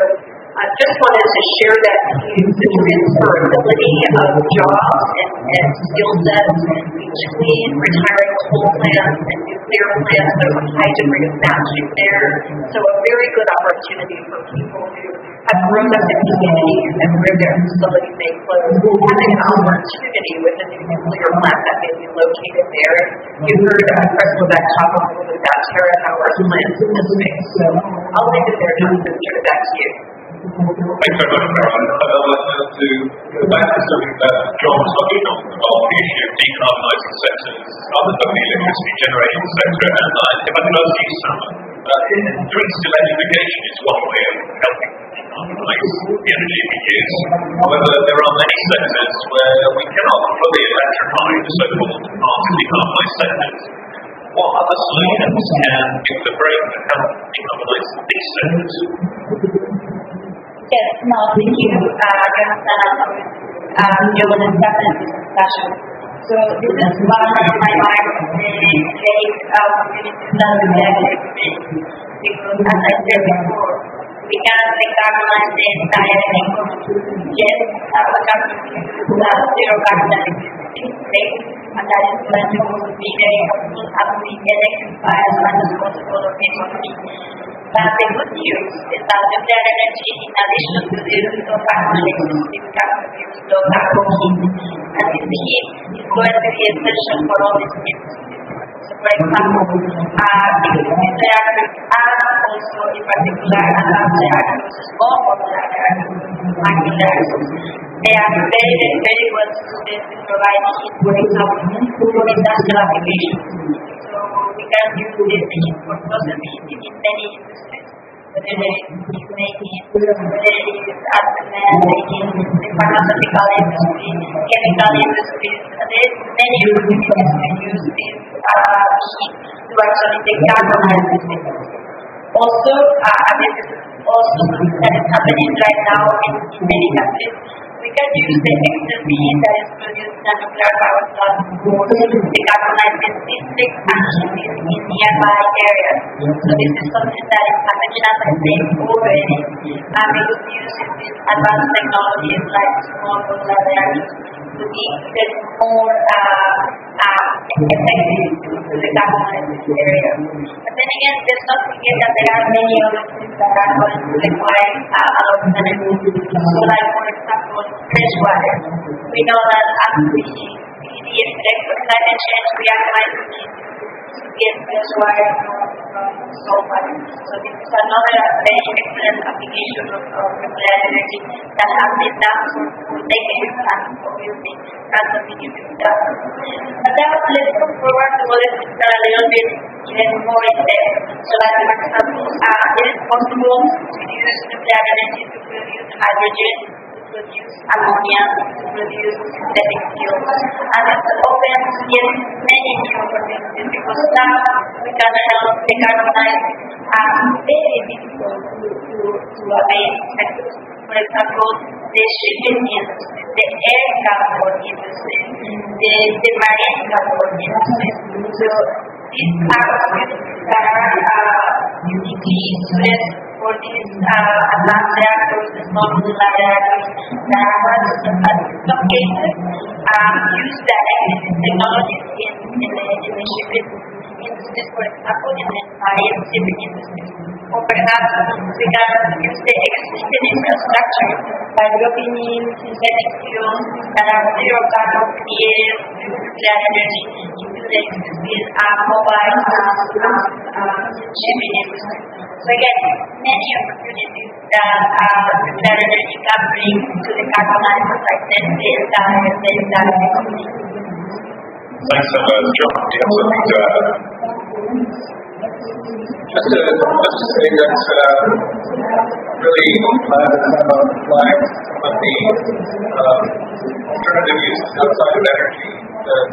I just wanted to share that piece, the transferability of jobs and skill sets between retiring coal plants and nuclear plants. There's a high degree of matching there. So a very good opportunity for people who have grown up in communities and where their facility may close, having an opportunity with a new nuclear plant that may be located there. You heard Principal Beck talk a little bit about TerraPower's plans in this space. So I'll leave it there, John, and turn it back to you. Thanks very much, Carol. I'd like to go back to something that John was talking about the issue of decarbonising sectors other than the electricity generating sector. And if I could ask you, Sam, increased electrification is one way of helping decarbonise the energy we use. However, there are many sectors where we cannot fully electrify the so-called partially decarbonised sectors. What other solutions can give the break to help decarbonise these sectors? Yes, no, thank you, Jonathan. You're going to definitely discussion. So this is one of my mind take communities that we have because as I said before, we cannot decarbonize the entire economy. Yes, our government is zero carbon electricity today, and that is going to be very helpful as we electrify as much as possible of the economy. But the good news is that nuclear energy, in addition to the zero carbon electricity, we can produce low carbon heat. And this heat is going to be essential for all these industries. So for example, these reactors are also in particular advanced reactors, small modular reactors, micro reactors. They are very well suited to provide heat, for example, for industrial applications. So we can use this heat for process heating in many industries. Whether it is making, whether it is at the pharmaceutical industry, chemical industries, there is many opportunities to use this heat to actually decarbonize the system. Also, this is also something that is happening right now in many countries. We can use the excess heat that is produced in a nuclear power plant for decarbonizing district activities in nearby areas. So this is something that is happening, as I said, already, and we could use these advanced technologies like small modular reactors to be even more effective to decarbonize this area. But then again, let's not forget that there are many other things that are going to require a lot of energy. So like, for example, fresh water. We know that after the effect of climate change, we are trying to get fresh water from salt water. So this is another very excellent application of nuclear energy that has been done for decades and obviously can continue to be done. But now let's go forward to other things that are a little bit even more in depth. So like, for example, it is possible to use nuclear energy to produce hydrogen, produce ammonia, produce synthetic fuels. And it opens yet many new opportunities because now we can help decarbonize very difficult to abate sectors. For example, the shipping industry, the air transport industry, the marine transport industry. So these are opportunities that are uniquely suited for these advanced reactors, the small modular reactors, that are in some cases use the existing technologies in the shipping industries, for example, in the marine shipping industries. Or perhaps we can use the existing infrastructure by dropping in synthetic fuels that are zero carbon created with nuclear energy into the existing mobile shipping industry. So again, many opportunities that nuclear energy can bring to the decarbonize, as I said, the entire economy. Thanks so much, John. Do you have something to add? Just to say that really glad that I'm on the flag some of the alternative uses outside of energy that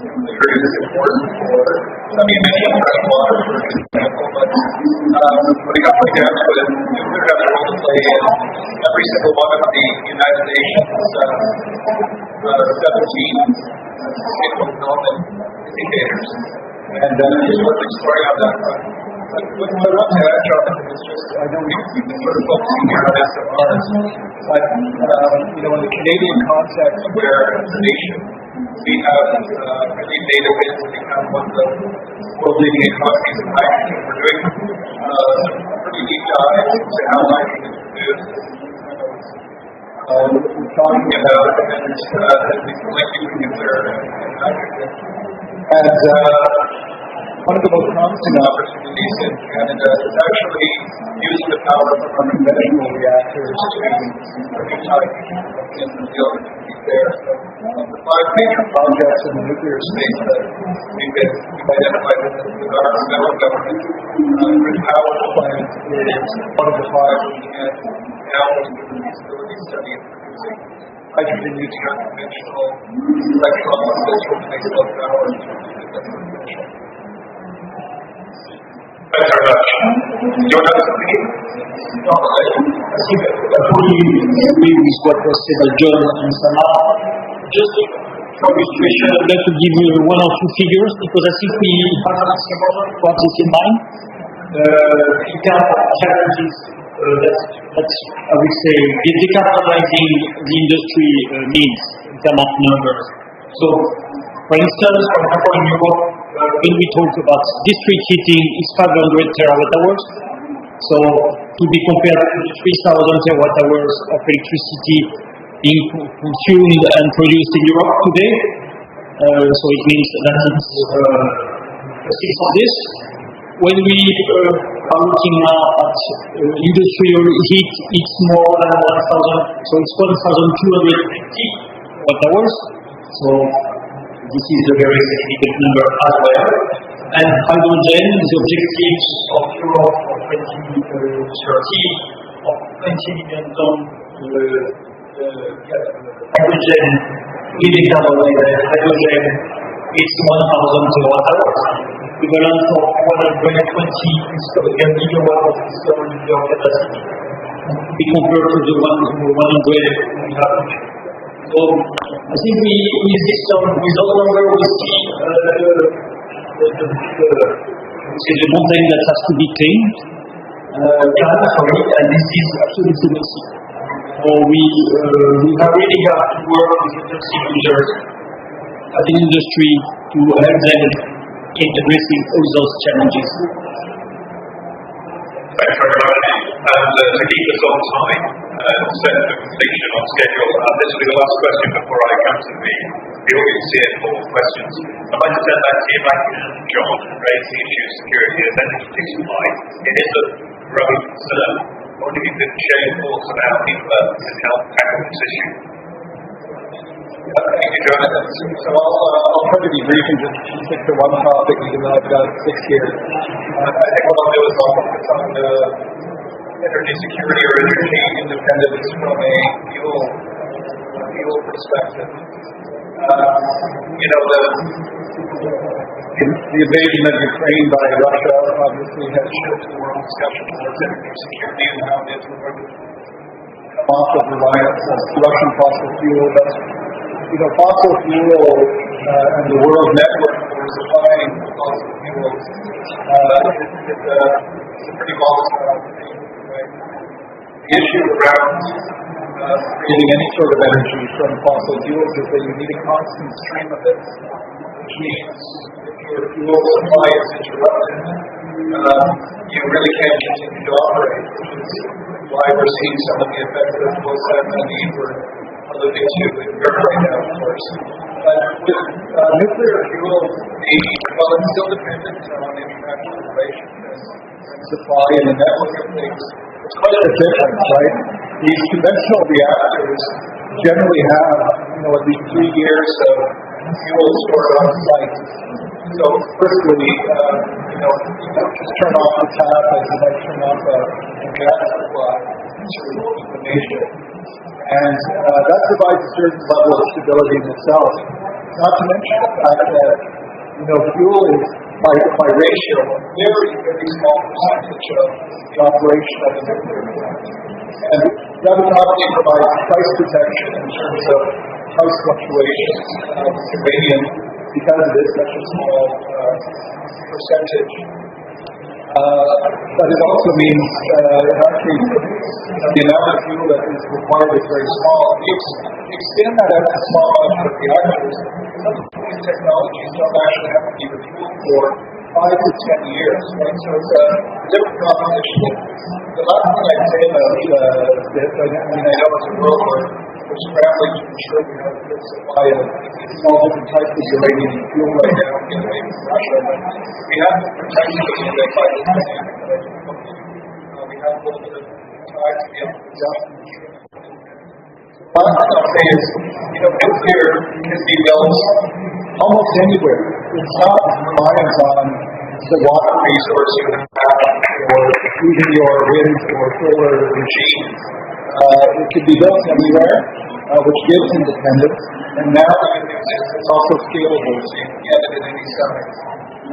is important for, many fresh water, for example, but when it comes down to it, nuclear has a role to play in every single one of the United Nations 17 sustainable development indicators. And it's worth exploring on that front. But what I want to add, Jonathan, is just, I know we've been sort of focusing here on SMRs, but, in the Canadian context where as a nation, we have really made a win to become one of the world leading economies in hydrogen. We're doing pretty deep dive into how hydrogen is produced. We're talking about and collecting nuclear and hydrogen. And one of the most promising opportunities in Canada is actually using the power from our conventional reactors to produce hydrogen in the field there. So the 5 major projects in the nuclear space that we've identified with our federal government, Grid Power Plant is one of the 5 looking at now the feasibility study of producing hydrogen using our conventional electrolysis from baseload power. Thanks very much. Do you want to have something? No, I think I fully agree with what was said by John and Sama. Just for illustration, I'd like to give you 1 or 2 figures because I think we have to have this in mind. In terms of challenges, that's I would say, decarbonizing the industry means in terms of numbers. So, for instance, for example, in Europe, when we talk about district heating, it's 500 terawatt hours. So, to be compared to the 3,000 terawatt hours of electricity being consumed and produced in Europe today. So it means that it's 6 of this. When we are looking now at industrial heat, it's more than 1,000, so it's 1,250 watt hours. So this is a very significant number as well. And hydrogen, the objectives of Europe for 2030 of 20 million tons hydrogen in decarbonized hydrogen is 1,000 kilowatt hours, equivalent of 120 gigawatt of storage capacity. We compare to the 100 we have. So I think with this number we see the mountain that has to be cleaned, and this is absolutely messy. So we really have to work with the stakeholders as an industry to help them in addressing all those challenges. Thanks very much. And to keep us on time, set for completion on schedule, this will be the last question before I come to the audience here for questions. I'd like to turn back to you, Mike and John, and raise the issue of security as energy supply. It is a growing concern. What do you think share your thoughts on how people can help tackle this issue? Thank you, Jonathan. So I'll try to be brief and just stick to one topic, even though I've got 6 years. I think what I'll do is I'll focus on energy security or energy independence from a fuel perspective. The invasion of Ukraine by Russia obviously has shifted the world discussion towards energy security and how it is we're going to come off of reliance on Russian fossil fuel. But fossil fuel and the world network for supplying fossil fuels is a pretty volatile thing. Right? The issue around creating any sort of energy from fossil fuels is that you need a constant stream of it, which means if your fuel supply is interrupted, you really can't continue to operate, which is why we're seeing some of the effects of both sides of the need for alluding to in Europe right now, of course. But with nuclear fuel, while it's still dependent on international relations and supply and the network of things, it's quite a bit different, right? These conventional reactors generally have, at least 3 years of fuel stored on site. So firstly, you don't just turn off the tap as you might turn off a gas supply to remove the nation. And that provides a certain level of stability in itself. Not to mention the fact that, fuel is, by ratio, a very, very small percentage of the operation of the nuclear plant. And that would not only provide price protection in terms of price fluctuations of uranium, because it is such a small percentage. But it also means, in our case, the amount of fuel that is required is very small. If you extend that out to small modular reactors, some of these technologies don't actually have to be refueled for 5 to 10 years, right? So it's a different proposition. The last thing I'd say about this, I know it's a world where we're scrambling to ensure we have a good supply of all different types of uranium and fuel right now in Russia, but we have to protect it by this dynamic that I just spoke to. We have a little bit of time to be able to adjust and ensure. Last thing I'll say is, nuclear can be built almost anywhere. It's not reliant on the water resource you have or even your wind or solar regime. It can be built anywhere, which gives independence. And now the good news is it's also scalable, so you can get it at any size.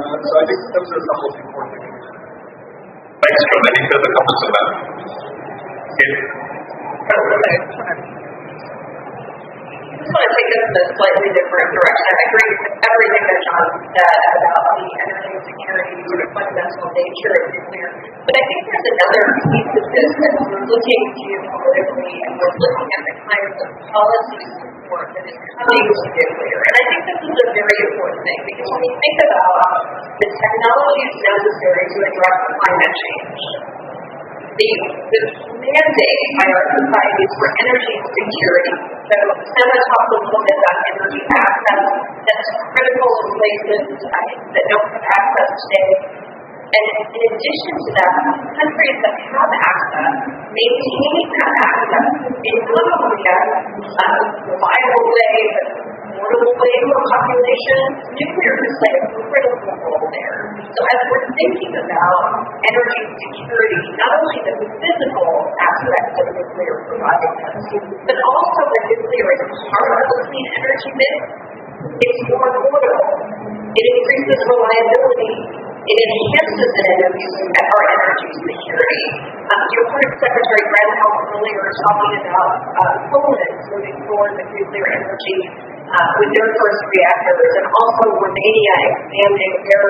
So I think those are a couple of important things. Thanks, John. Any further comments on that? I just want to take this in a slightly different direction. I agree with everything that John said about the energy security sort of fundamental nature of nuclear. But I think there's another piece of this that we're looking geopolitically and we're looking at the kinds of policy support that is coming to nuclear. And I think this is a very important thing because when we think about the technologies necessary to address climate change, the mandate by our societies for energy security. So Emma talked a little bit about energy access that's critical in places that don't have access today. And in addition to that, countries that have access, maintaining that access in not only a reliable way, but affordable way for populations, nuclear can play a critical role there. So as we're thinking about energy security, not only the physical aspects of nuclear providing us, but also the nuclear is part of the clean energy mix, it's more affordable. It increases reliability. It enhances our energy security. You heard Secretary Granholm earlier talking about Poland moving forward with nuclear energy with their first reactors, and also Romania expanding their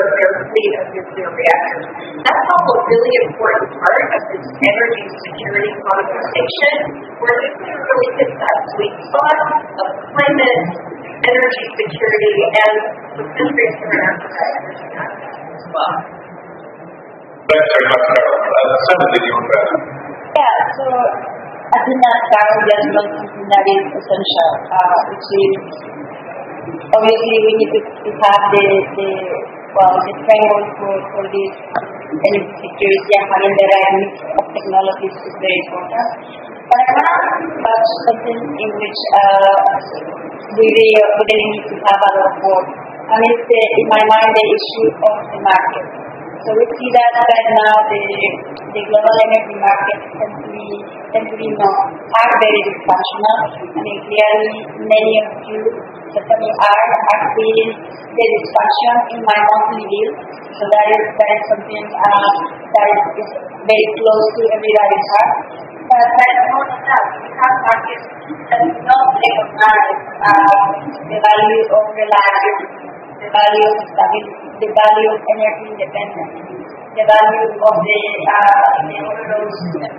fleet of nuclear reactors. That's all a really important part of this energy security conversation, where nuclear really hits that sweet spot of climate, energy security, and the countries that are in energy access. Thanks very much, Carol. Sam, did you want to add? Yeah, so I think that Carol just mentioned something that is essential, which is obviously we need to have the framework for this energy security, and having the right mix of technologies is very important. But I want to touch something in which we really need to have a lot of work. And it's, in my mind, the issue of the market. So we see that right now the global energy market tend to be are very dysfunctional. I mean, clearly many of you certainly are feeling the dysfunction in my monthly bill. So that is something that is very close to everybody's heart. But that is not enough. We have markets that do not recognize the value of reliability, the value of stability, the value of energy independence, the value of the overall that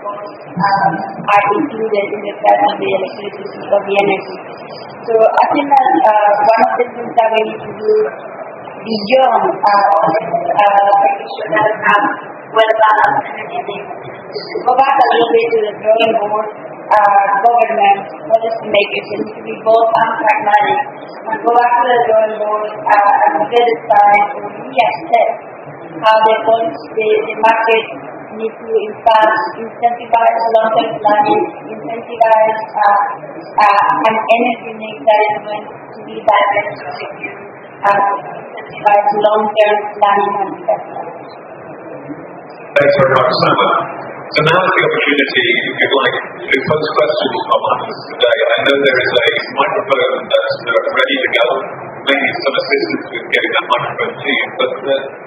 are included in the price of the electricity, of the energy. So I think that one of the things that we need to do beyond making sure that we have well-balanced energy mix is to go back a little bit to the drawing board. Government, policymakers, it needs to be bold and pragmatic, and go back to the drawing board and redefine or reassess how the market needs to, in fact, incentivize long-term planning, incentivize an energy mix that is going to be diverse and secure, incentivize long-term planning and investment. Thanks very much, Simon. So now is the opportunity, if you'd like, to pose questions of us today. I know there is a microphone that's ready to go. Maybe some assistance with getting that microphone to you. But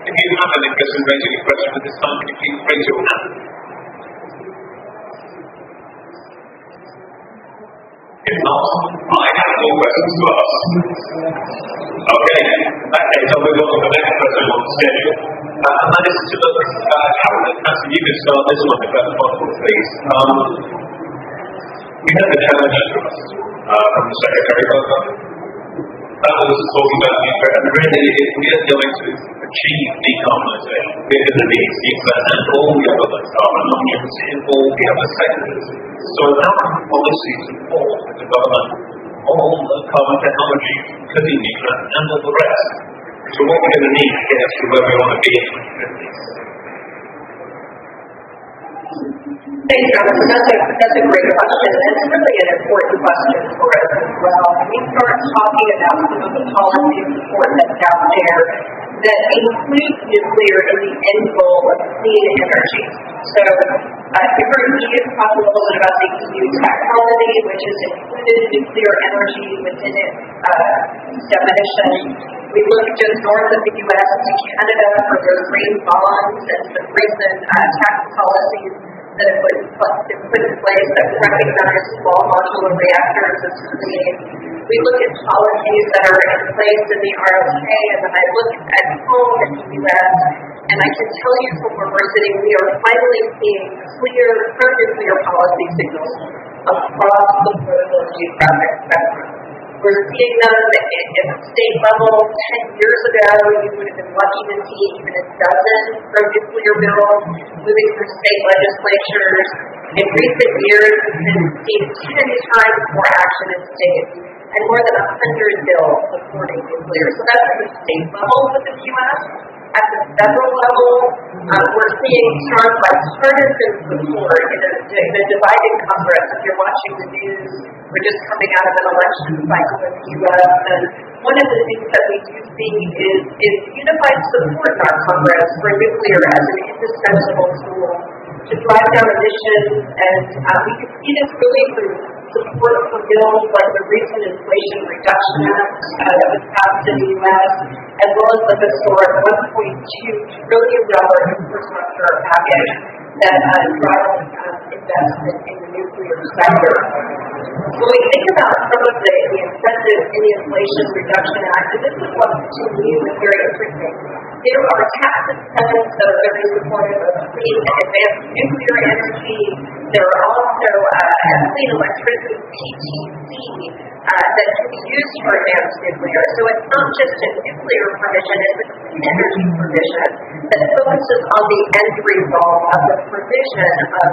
if you have an interest in raising a question at this time, can you please raise your hand? If not, I have more questions to ask. Okay, in that case, I'll move on to the next question on the schedule. And that is to look at Carolyn. Actually, you can start this one if that's possible, please. We had the challenge to us from the Secretary of that was talking about nuclear, and really, if we are going to achieve decarbonisation, we're going to need nuclear and all the other carbon options in all the other sectors. So our policy support with the government, all the carbon technology, including nuclear and all the rest. So what we're going to need to get us to where we want to be in 2050. Thanks, Jonathan. That's a great question. It's really an important question for us as well. We start talking about some of the policy support that's out there that includes nuclear in the end goal of clean energy. So you heard Edith talk a little bit about the EU taxonomy, which has included nuclear energy within its definition. We look just north of the U.S. to Canada for those green bonds and some recent tax policies that have been put in place that recognize small modular reactors as clean. We look at policies that are in place in the ROK, and then I look at home in the U.S., and I can tell you from where we're sitting, we are finally seeing clear pro-nuclear policy signals across the political geographic spectrum. We're seeing them at the state level. 10 years ago, you would have been lucky to see even a dozen pro-nuclear bills moving through state legislatures. In recent years, we've seen 10 times more action in states and more than 100 bills supporting nuclear. So that's at the state level within the U.S. At the federal level, we're seeing strong bipartisan support in a divided Congress. If you're watching the news, we're just coming out of an election cycle in the U.S. And one of the things that we do see is unified support in our Congress for nuclear as an indispensable tool to drive down emissions. And we can see this really through support for bills like the recent Inflation Reduction Act that was passed in the U.S., as well as the historic $1.2 trillion infrastructure package that drives investment in the nuclear sector. When we think about some of the incentives in the Inflation Reduction Act, and this is what to me is very interesting, there are tax incentives that are very supportive of clean and advanced nuclear energy. There are also clean electricity, PTC, that can be used for advanced nuclear. So it's not just a nuclear provision, it's a clean energy provision that focuses on the end result of the provision of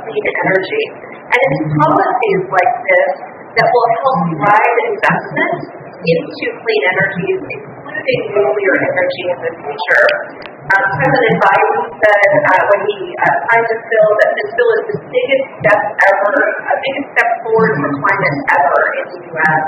clean energy. And it's policies like this that will help drive investment into clean energies, including nuclear energy in the future. President Biden said when he signed this bill that this bill is the biggest step forward for climate ever in the U.S.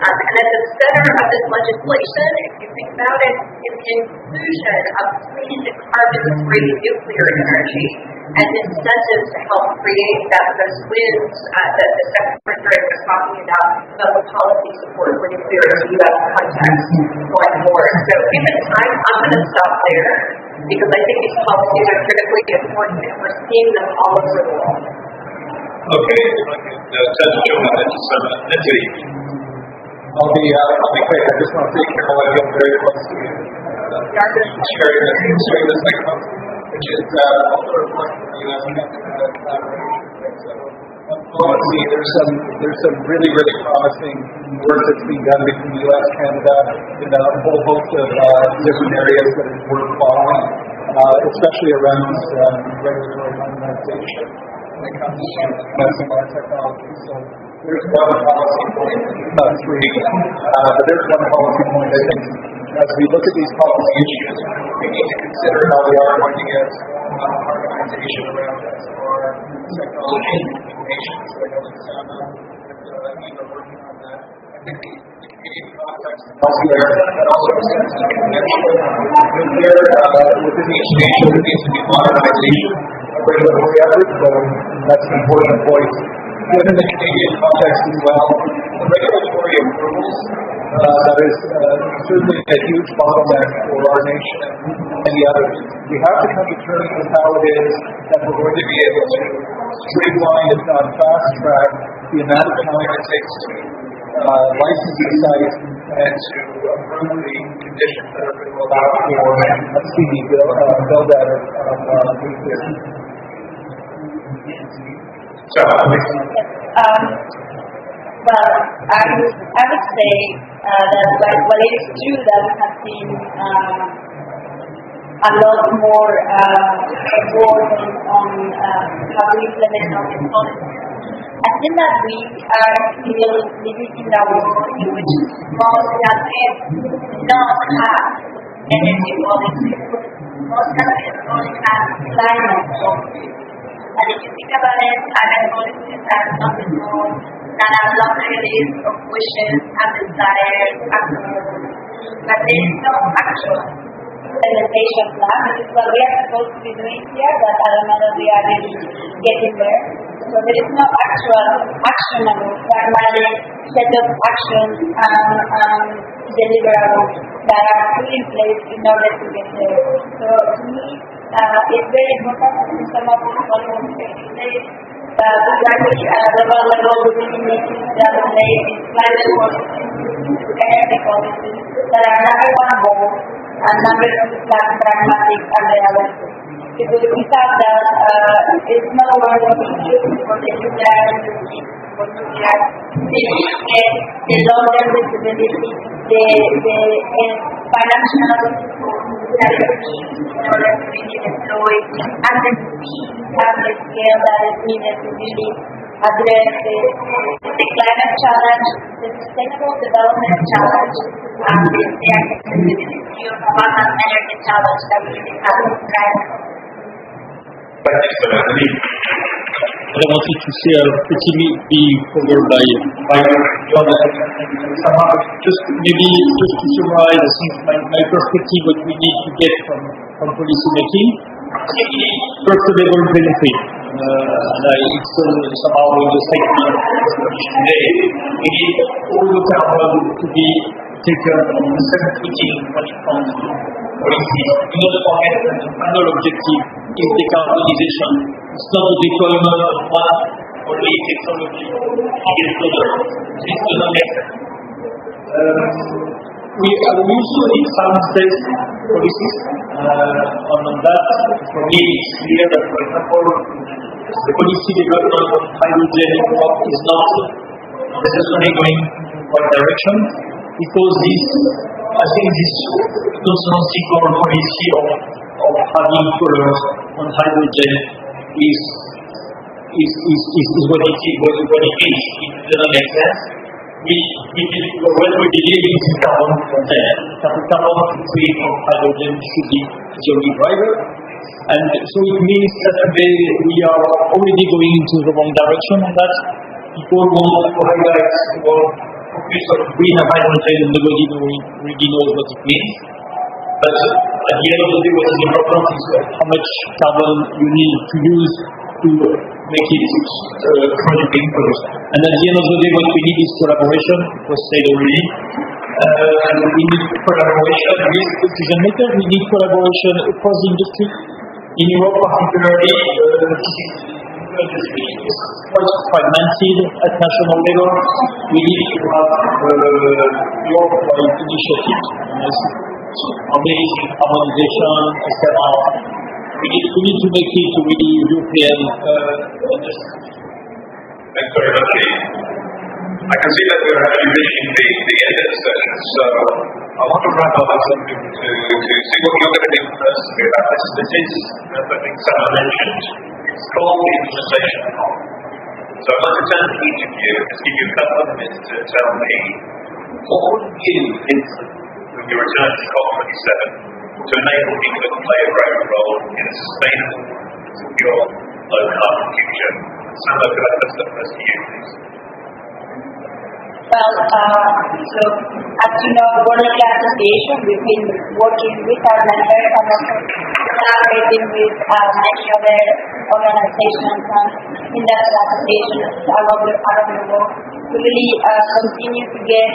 And at the center of this legislation, if you think about it, is the inclusion of clean carbon-free nuclear energy and incentives to help create those wins that the Secretary was talking about the policy support for nuclear in the U.S. context going forward. So given time, I'm going to stop there because I think these policies are critically important and we're seeing them all over the world. Okay, touch on that just mentally. I'll be quick. I just want to say, Carol, I feel very close to you. Sharing this microphone, which is also reflecting the U.S. Policy. There's some really promising work that's being done between the U.S. Canada in a whole host of different areas that is worth following, especially around regulatory harmonization when it comes to SMR technology. So there's one policy point, three, but there's one policy point I think as we look at these policy issues, we need to consider how we are going to get harmonization around SMR technology and communications. So I know that Sam and Eva are working on that. I think the Canadian context is also there, and also a sense of conventional nuclear within the exchange. There needs to be modernization of regulatory efforts, so that's an important point. Given the Canadian context as well, the regulatory approvals, that is certainly a huge bottleneck for our nation and the others. We have to come to terms with how it is that we're going to be able to streamline, if not fast track, the amount of time it takes to license the site and to approve the conditions that are going to allow for a speedy build out of nuclear. Well, I would say that while it is true that we have seen a lot more work on how to implement all these policies, I think that we are still living in a world in which most countries don't have energy policy. Most countries only have climate policy. And if you think about it, climate policies are something more than a laundry list of wishes and desires, but there is no actual implementation plan. This is what we are supposed to be doing here, but I don't know that we are really getting there. So there is no actual actionable, pragmatic set of actions and deliverables that are put in place in order to get there. So to me, it's very important to some of these policies. The level we really need to develop is climate policies, energy policies that are number one goal and number two pragmatic and realistic. Because without that, it's no longer easy for the nuclear industry for nuclear safety, the long-term visibility, the financial stability in order to really deploy, and the speed and the scale that is needed to really address the climate challenge, the sustainable development challenge, and the accessibility of abundant energy challenge that we really have right now. Thank you so much. What I wanted to say pretty be covered by John and somehow just to summarize, I think my perspective, what we need to get from policy making, perceivable benefit. It's somehow in the statement today. We need all the carbon to be taken on the same footing when it comes to policy. Do not forget that the final objective is decarbonization. It's not the deployment of one only technology against others. This does not make sense. We also need science-based policies on that. For me, it's clear that, for example, the policy development of hydrogen in Europe is not necessarily going in the right direction, because I think this nonsensical policy of having colors on hydrogen is what it is. It doesn't make sense. When we believe in carbon content, carbon footprint of hydrogen should be the only driver. And so it means that we are already going into the wrong direction on that. People want to highlight focus on green hydrogen and nobody really knows what it means. But at the end of the day, what is important is how much carbon you need to use to make it being produced. And at the end of the day, what we need is collaboration. It was said already. We need collaboration with decision makers. We need collaboration across the industry. In Europe, particularly, the industry is quite fragmented at national level. We need to have Europe-wide initiatives. Amazing harmonization, etc. We need to make it really European. Thanks very much. I can see that we're actually reaching the end of the session, so I want to wrap up with something to see what you're going to do first about this. This is, as I think Sarah mentioned, it's called the implementation call. So I'd like to turn to each of you, just give you a couple of minutes to tell me what would you implement when you return to COP27 to enable people to play a greater role in a sustainable, secure, low-carbon future. Sandra, could I put that first to you, please? Well, so as you know, World Association, we've been working with our members and also collaborating with many other organizations and industrial associations around the world to really continue to get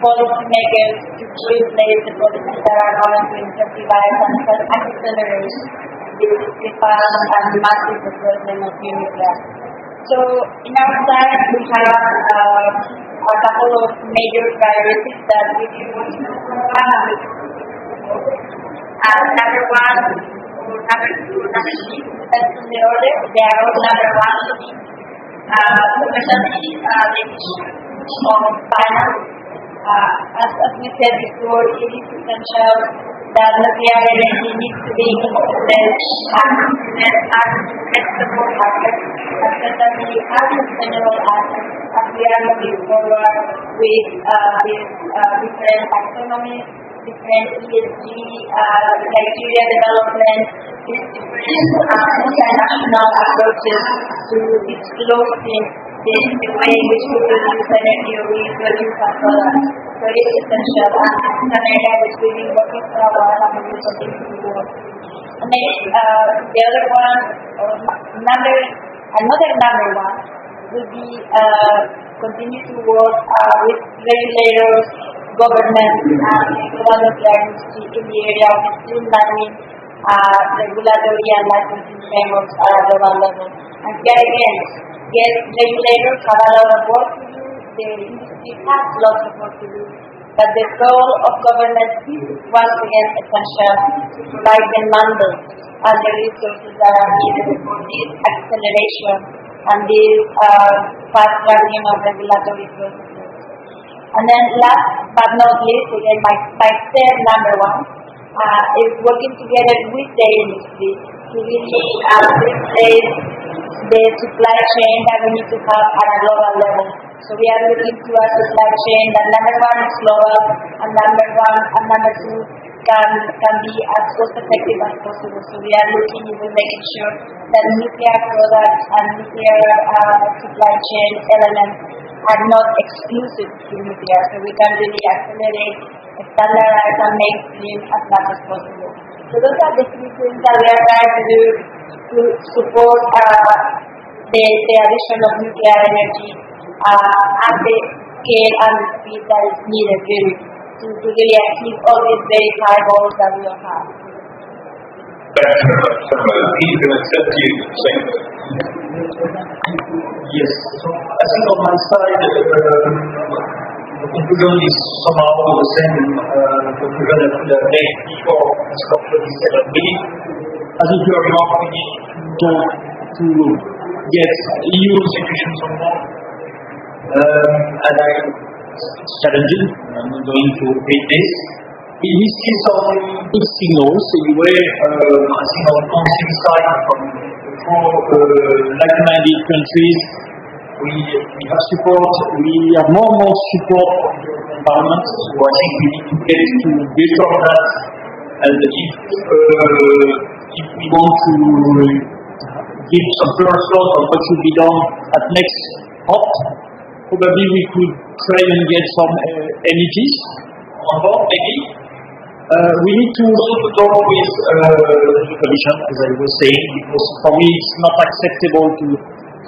policymakers to replace the policies that are going to incentivize and accelerate the fast and massive deployment of new nuclear. So in our side, we have a couple of major priorities that we want to have. Number one, number two, number three, that's in the order. They are all number one. Especially the issue of finance. As we said before, it is essential that nuclear energy needs to be included as flexible assets, especially as sustainable assets, as we are moving forward with these different taxonomies, different ESG criteria development, these different international approaches to disclosing the way in which we produce energy or we produce our products. So it is essential, and this is an area which we've been working for a while and we will continue to work. And then the other one, another number one, will be continue to work with regulators, governments, and the global nuclear industry in the area of streamlining regulatory and licensing frameworks at a global level. And here again, yes, regulators have a lot of work to do, the industry has lots of work to do, but the role of government is once again essential to provide the mandate and the resources that are needed for this acceleration and this fast tracking of regulatory processes. And then last but not least, again, my step number one is working together with the industry to really facilitate the supply chain that we need to have at a global level. So we are looking to a supply chain that number one is global, and number two can be as cost effective as possible. So we are looking into making sure that nuclear products and nuclear supply chain elements are not exclusive to nuclear. So we can really accelerate, standardize, and mainstream as much as possible. So those are the three things that we are trying to do to support the addition of nuclear energy at the scale and the speed that is needed really to really achieve all these very high goals that we all have. Thanks very much. He's going to accept you saying that. Yes. So I think on my side, the conclusion is somehow the same conclusion that we have made before this conference meeting. As if you are marketing to get EU institutions on board. And it's challenging. I'm not going to repeat this. We see some good signals anyway. I think on the council side from like-minded countries, we have support. We have more and more support from the European Parliament. So I think we need to get to better that. And if we want to give some first thought on what should be done at next COP, probably we could try and get some MEPs on board, maybe. We need to also talk with the Commission, as I was saying, because for me it's not acceptable to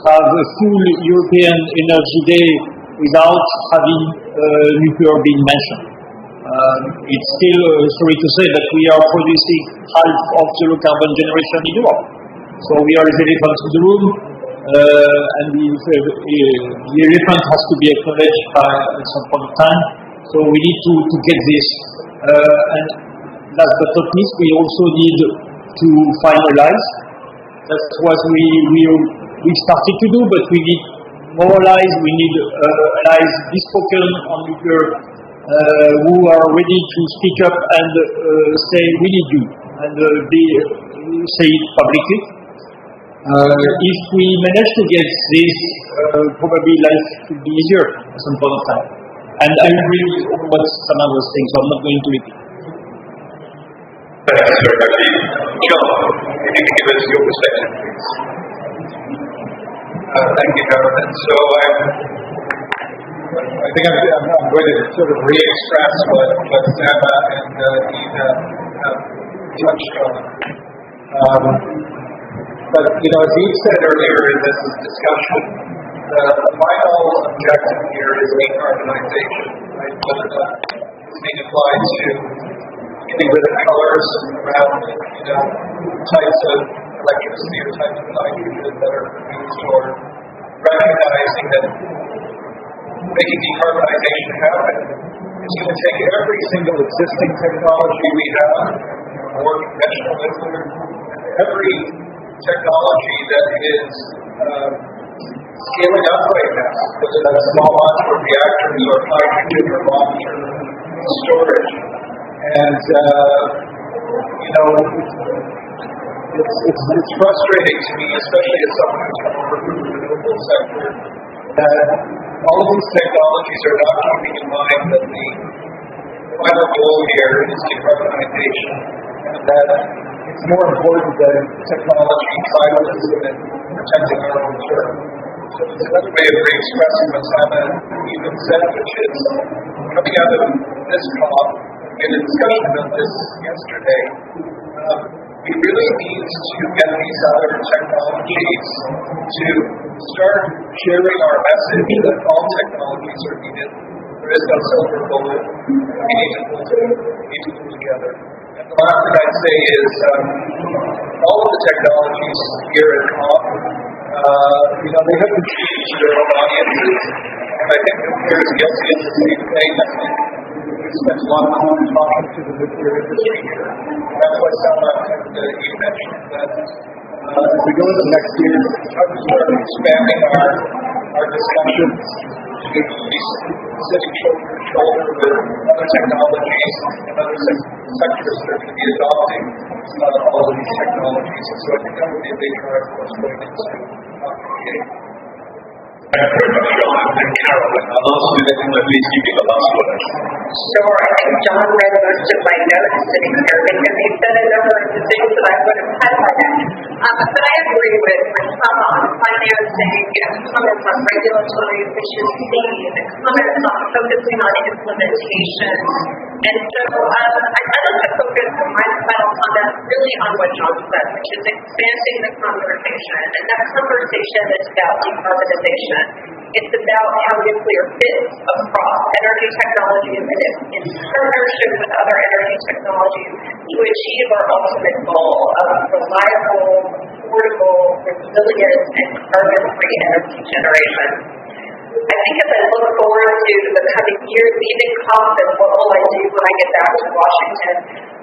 have a full European Energy Day without having nuclear being mentioned. It's still sorry to say that we are producing half of the low carbon generation in Europe. So we are the elephant in the room, and the elephant has to be acknowledged at some point of time. So we need to get this. And last but not least, we also need to finalize. That's what we started to do, but we need moralize, we need allies bespoken on nuclear who are ready to speak up and say we need you and say it publicly. If we manage to get this, probably life could be easier at some point of time. And I agree with what Sana was saying, so I'm not going to repeat. Thanks very much. John, if you can give us your perspective, please. Thank you, Government. So I think I'm going to sort of re-express what Sama and Ina have touched on. But, as Eve said earlier in this discussion, the final objective here is decarbonization, right? Whether that is being applied to getting rid of colors around, types of electricity or types of hydrogen that are produced, or recognizing that making decarbonization happen is going to take every single existing technology we have, or conventional nuclear, every technology that is scaling up right now, whether that's small modular reactors or hydrogen or long-term storage. And, it's frustrating to me, especially as someone who's come over from the renewable sector, that all of these technologies are not keeping in mind that the final goal here is decarbonization, and that it's more important than technology silencing and protecting our own turf. So it's another way of re-expressing what Simon even said, which is coming out of this COP, in a discussion about this yesterday, we really need to get these other technologies to start sharing our message that all technologies are needed. There is no silver bullet. We need to pull together. And the last thing I'd say is all of the technologies here at COP, they have to change their own audiences. And I think nuclear is guilty of the same thing. I think we've spent a lot of time talking to the nuclear industry here. That's why Selma and you mentioned that As we go into next year, we're expanding our discussions to be sitting shoulder to shoulder with other technologies and other sectors that are going to be adopting all of these technologies. And so I think that would be a big drive for us going into creating. Thank you very much, John. And Carol, I'll ask you then, please give me the last word. Sure. I think John read most of my notes sitting here because he said a number of the things that I would have highlighted. But I agree with some on financing, comments on regulatory efficiency, the comments on focusing on implementation. And so I'd like to focus my final comment really on what John said, which is expanding the conversation. And that conversation is about decarbonization. It's about how nuclear fits across energy technologies and in partnership with other energy technologies to achieve our ultimate goal of reliable, affordable, resilient, and carbon-free energy generation. I think as I look forward to the coming year, leaving COP and what will I do when I get back to Washington,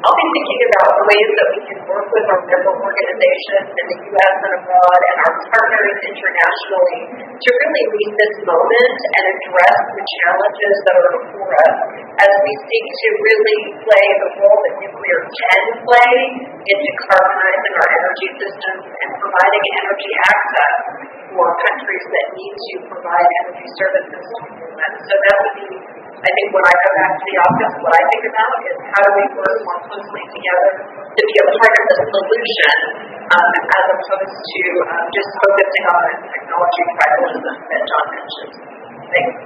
I'll be thinking about ways that we can work with our member organizations in the U.S. and abroad and our partners internationally to really meet this moment and address the challenges that are before us as we seek to really play the role that nuclear can play in decarbonizing our energy systems and providing energy access for countries that need to provide energy services to humans. So that would be, I think, when I go back to the office, what I think about is how do we work more closely together to be a part of the solution as opposed to just focusing on the technology tribalism that John mentioned. Thanks.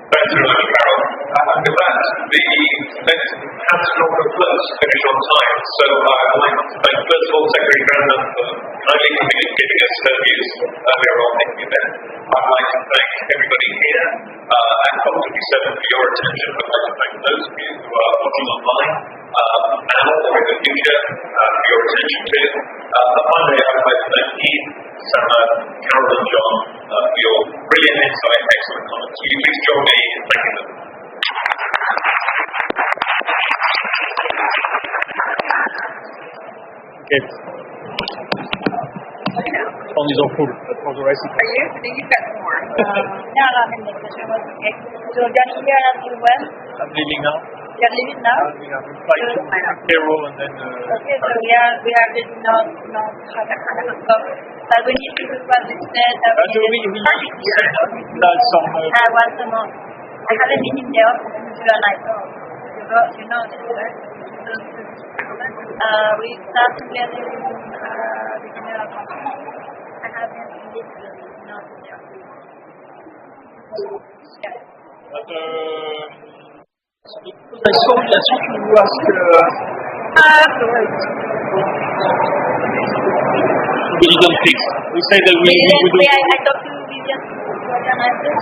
Thanks very much, Carol. And with that, let's have to not go close, finish on time. So I'd like to thank, first of all, Secretary Grandin for kindly giving us her views earlier on in the event. I'd like to thank everybody here at COP27 for your attention. I'd like to thank those of you who are watching online now or in the future for your attention too. Finally, I'd like to thank Keith, Sama, Carol and John for your brilliant insight, excellent comments. Will you please join me in thanking them? Okay. On is all full for the rest. Are you? I think you've got some more. So Galileo as well. I'm leaving now. You're leaving now? We have a flight to Cairo and then... Okay, so we are really not but we need to do what we said. That's some... Once a month. I haven't been in the office since July. You know this, right? We start together in beginning of October. I haven't literally not in the office. But, I saw you ask... We didn't fix. We said that we would do... I talked to Vivian to organize this.